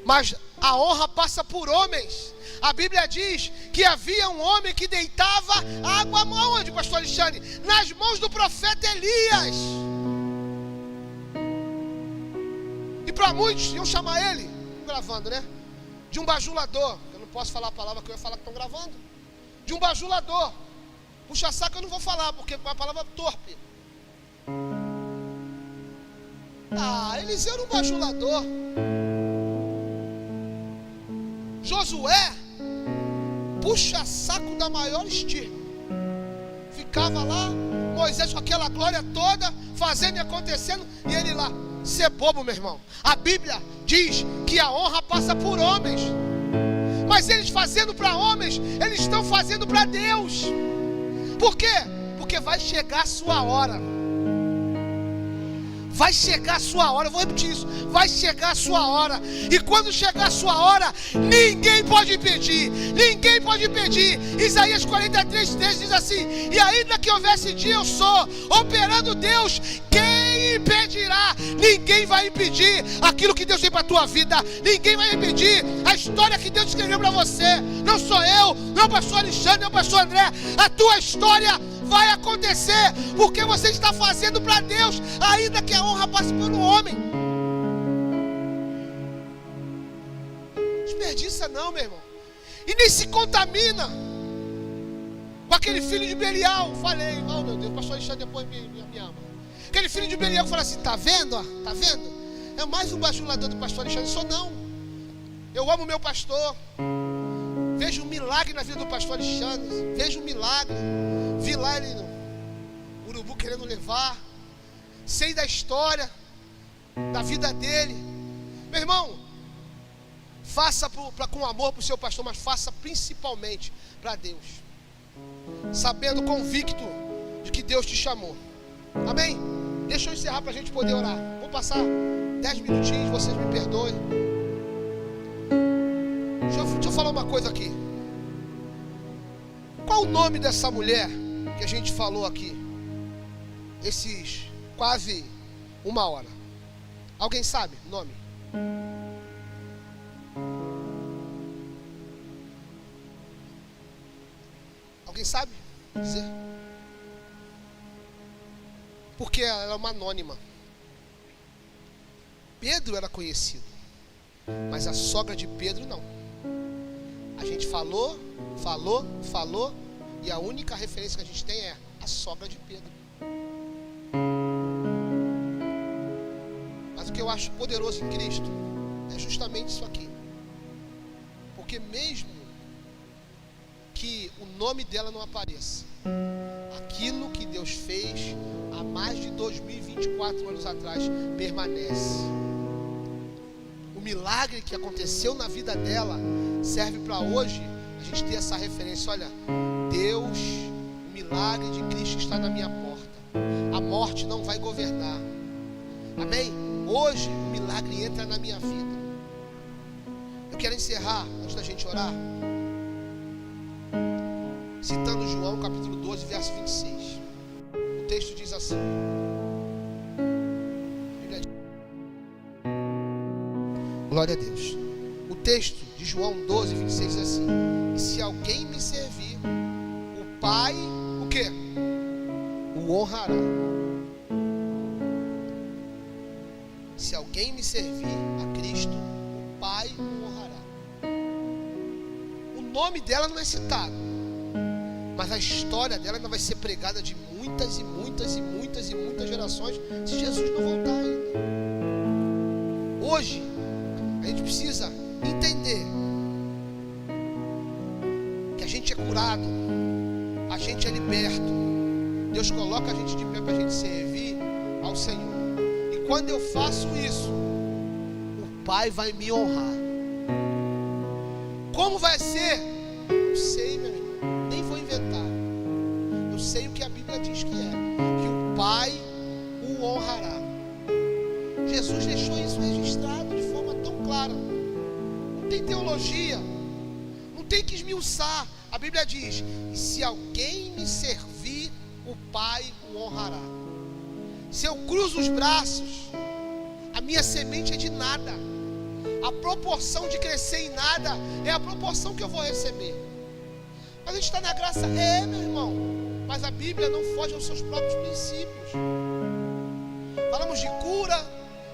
mas a honra passa por homens. A Bíblia diz que havia um homem que deitava água aonde, pastor Alexandre? Nas mãos do profeta Elias. E para muitos iam chamar ele, gravando, né? De um bajulador. Eu não posso falar a palavra que eu ia falar que estão gravando. De um bajulador. Puxa saco eu não vou falar, porque é uma palavra torpe. Eliseu era um bajulador. Josué, puxa saco da maior estirpe. Ficava lá, Moisés com aquela glória toda, fazendo e acontecendo, e ele lá. Ser bobo, meu irmão. A Bíblia diz que a honra passa por homens, mas eles fazendo para homens, eles estão fazendo para Deus. Por quê? Porque vai chegar a sua hora. Vai chegar a sua hora, eu vou repetir isso. Vai chegar a sua hora. E quando chegar a sua hora, ninguém pode impedir. Ninguém pode impedir. Isaías 43:3 diz assim: e ainda que houvesse dia, eu sou. Operando Deus, quem impedirá? Ninguém vai impedir aquilo que Deus tem para a tua vida. Ninguém vai impedir a história que Deus escreveu para você. Não sou eu, não o pastor Alexandre, não o pastor André. A tua história vai acontecer, porque você está fazendo para Deus, ainda que a honra passe por um homem. Desperdiça não, meu irmão. E nem se contamina com aquele filho de Belial. Falei, oh meu Deus, o pastor Alexandre depois me ama. Aquele filho de Belial que fala assim, tá vendo, ó, tá vendo? É mais um bajulador do pastor Alexandre. Sou não. Eu amo meu pastor. Vejo um milagre na vida do pastor Alexandre. Vejo um milagre. Vi lá ele no urubu querendo levar. Sei da história da vida dele. Meu irmão, faça com amor para o seu pastor, mas faça principalmente para Deus, sabendo, convicto de que Deus te chamou. Amém? Deixa eu encerrar para a gente poder orar. Vou passar 10 minutinhos, vocês me perdoem. Deixa eu falar uma coisa aqui. Qual o nome dessa mulher que a gente falou aqui? Esses quase uma hora. Alguém sabe o nome? Alguém sabe dizer? Porque ela é uma anônima. Pedro era conhecido, mas a sogra de Pedro não. A gente falou, e a única referência que a gente tem é a sogra de Pedro. Mas o que eu acho poderoso em Cristo é justamente isso aqui. Porque mesmo que o nome dela não apareça, aquilo que Deus fez há mais de 2024 anos atrás permanece. O milagre que aconteceu na vida dela serve para hoje a gente ter essa referência. Olha, Deus, o milagre de Cristo está na minha porta. A morte não vai governar. Amém? Hoje o milagre entra na minha vida. Eu quero encerrar, antes da gente orar, citando João capítulo 12, verso 26. O texto diz assim: glória a Deus. O texto de João 12, 26 diz assim: e se alguém me servir, o Pai, o quê? O honrará. Se alguém me servir a Cristo, o Pai o honrará. O nome dela não é citado, mas a história dela ainda vai ser pregada de muitas e muitas e muitas e muitas gerações, se Jesus não voltar ainda. Hoje a gente precisa entender que a gente é curado, a gente é liberto. Deus coloca a gente de pé para a gente servir ao Senhor. E quando eu faço isso, o Pai vai me honrar. Como vai ser? Não sei, meu irmão. Nem vou inventar. Eu sei o que a Bíblia diz que é: que o Pai o honrará. Jesus deixou isso registrado de forma tão clara. Não tem teologia, não tem que esmiuçar. A Bíblia diz: e se alguém me servir, o Pai o honrará. Se eu cruzo os braços, a minha semente é de nada. A proporção de crescer em nada é a proporção que eu vou receber. Mas a gente está na graça, meu irmão. Mas a Bíblia não foge aos seus próprios princípios. Falamos de cura,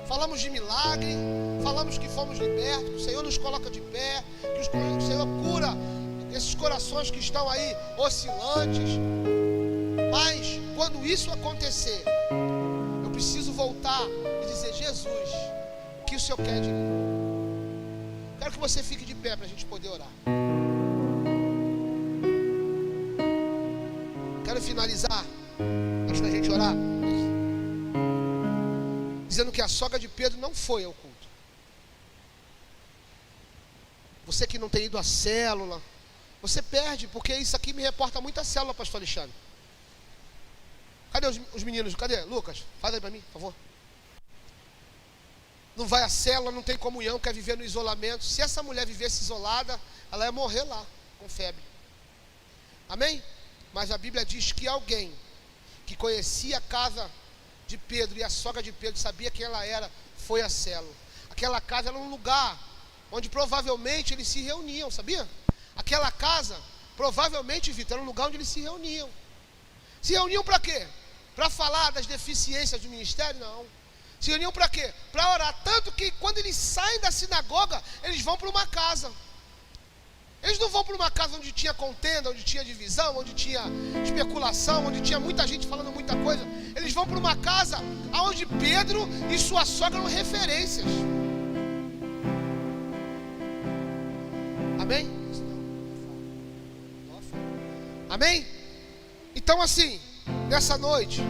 falamos de milagre, falamos que fomos libertos, que o Senhor nos coloca de pé, que o Senhor cura esses corações que estão aí oscilantes. Mas quando isso acontecer, eu preciso voltar e dizer: Jesus, Jesus, o que o Senhor quer de mim? Quero que você fique de pé para a gente poder orar. Quero finalizar, antes da gente orar, dizendo que a sogra de Pedro não foi ao culto. Você que não tem ido à célula, você perde, porque isso aqui me reporta muito a célula, pastor Alexandre. Cadê os meninos? Cadê? Lucas, faz aí para mim, por favor. Não vai à célula, não tem comunhão, quer viver no isolamento. Se essa mulher vivesse isolada, ela ia morrer lá, com febre. Amém? Mas a Bíblia diz que alguém que conhecia a casa de Pedro e a sogra de Pedro, sabia quem ela era, foi à célula. Aquela casa era um lugar onde provavelmente eles se reuniam, sabia? Aquela casa, provavelmente, Vitor, era um lugar onde eles se reuniam. Se reuniam para quê? Para falar das deficiências do ministério? Não. Se reuniam para quê? Para orar. Tanto que quando eles saem da sinagoga, eles vão para uma casa. Eles não vão para uma casa onde tinha contenda, onde tinha divisão, onde tinha especulação, onde tinha muita gente falando muita coisa. Eles vão para uma casa onde Pedro e sua sogra eram referências. Amém? Amém? Então assim, nessa noite,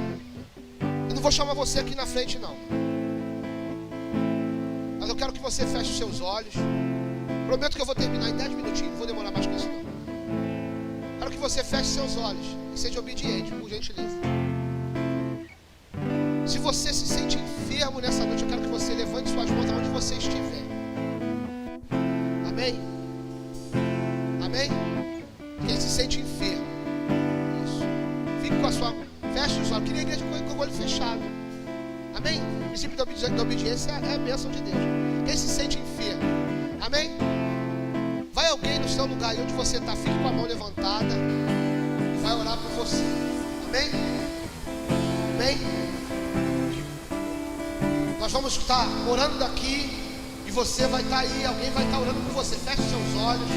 eu não vou chamar você aqui na frente não, mas eu quero que você feche os seus olhos. Prometo que eu vou terminar em 10 minutinhos, não vou demorar mais que isso não. Quero que você feche seus olhos e seja obediente, por gentileza. Se você se sente enfermo nessa noite, eu quero que você levante suas mãos aonde você estiver. Amém? Amém? Quem se sente enfermo, isso. Fique com a sua... Feche os olhos. Queria a igreja com o olho fechado. Amém? O princípio da obediência é a bênção de Deus. Quem se sente enfermo, amém? Vai alguém no seu lugar aí onde você está, fique com a mão levantada e vai orar por você. Amém? Amém? Nós vamos estar orando daqui e você vai estar aí, alguém vai estar orando por você. Feche seus olhos.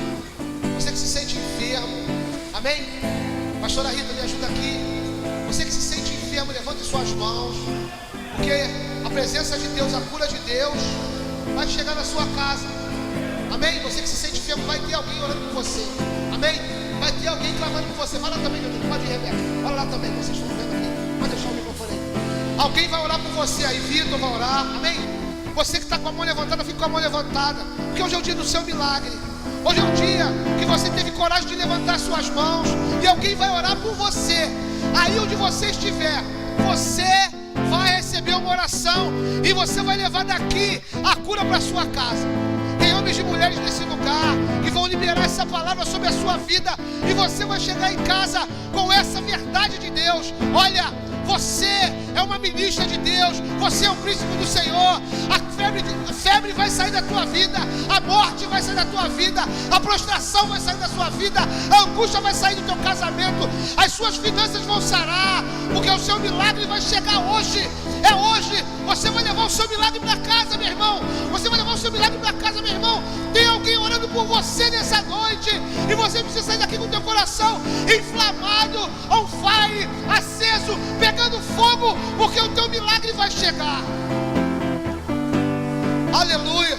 Você que se sente enfermo, amém? Pastora Rita, me ajuda aqui. Você que se sente enfermo, levante suas mãos, porque a presença de Deus, a cura de Deus vai chegar na sua casa. Amém? Você que se sente enfermo, vai ter alguém orando por você. Amém? Vai ter alguém clamando por você. Vai lá também, meu Deus. Pode ir, Rebeca. Vai lá também, vocês estão vendo aqui. Pode deixar o microfone aí. Alguém vai orar por você aí. Vitor vai orar. Amém? Você que está com a mão levantada, fica com a mão levantada. Porque hoje é o dia do seu milagre. Hoje é o dia que você teve coragem de levantar suas mãos e alguém vai orar por você. Aí onde você estiver, você vai receber uma oração e você vai levar daqui a cura para sua casa. Tem homens e mulheres nesse lugar que vão liberar essa palavra sobre a sua vida e você vai chegar em casa com essa verdade de Deus. Olha, você é uma ministra de Deus, você é um príncipe do Senhor. A febre vai sair da tua vida, a morte vai sair da tua vida, a prostração vai sair da sua vida, a angústia vai sair do teu casamento, as suas finanças vão sarar, porque o seu milagre vai chegar hoje. É hoje. Você vai levar o seu milagre para casa, meu irmão. Você vai levar o seu milagre para casa, meu irmão. Tem alguém orando por você nessa noite e você precisa sair daqui com o teu coração inflamado, on fire, aceso, pegando fogo, porque o teu milagre vai chegar. Aleluia.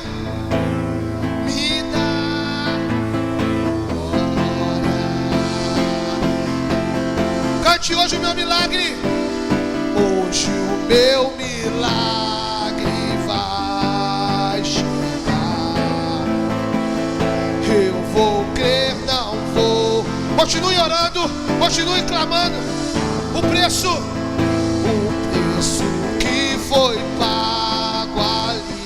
Me dá glória. Cante hoje o meu milagre. Hoje o meu milagre vai chegar. Eu vou crer, não vou. Continue orando, continue clamando. O preço que foi pago ali.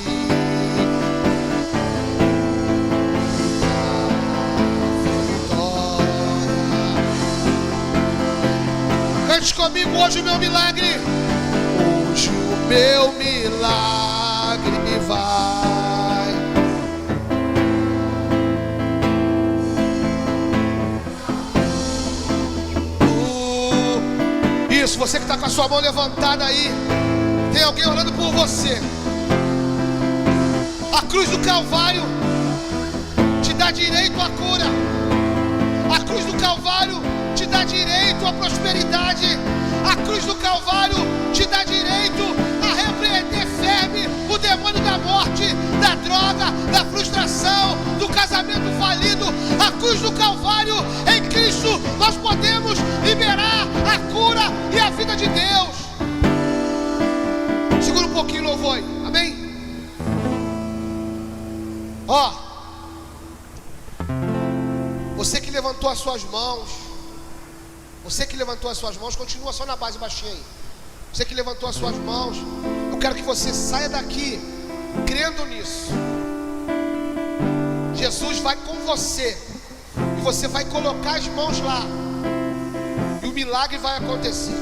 Cante comigo hoje o meu milagre. Hoje o meu milagre me vai. Isso, você que está com a sua mão levantada aí, tem alguém orando por você. A cruz do Calvário te dá direito à cura. A cruz do Calvário te dá direito à prosperidade. A cruz do Calvário te dá direito a repreender febre. O cruz do Calvário, em Cristo, nós podemos liberar a cura e a vida de Deus. Segura um pouquinho o louvor aí, amém? Ó, você que levantou as suas mãos, continua só na base baixinha aí. Você que levantou as suas mãos, eu quero que você saia daqui crendo nisso. Jesus vai com você, e você vai colocar as mãos lá, e o milagre vai acontecer.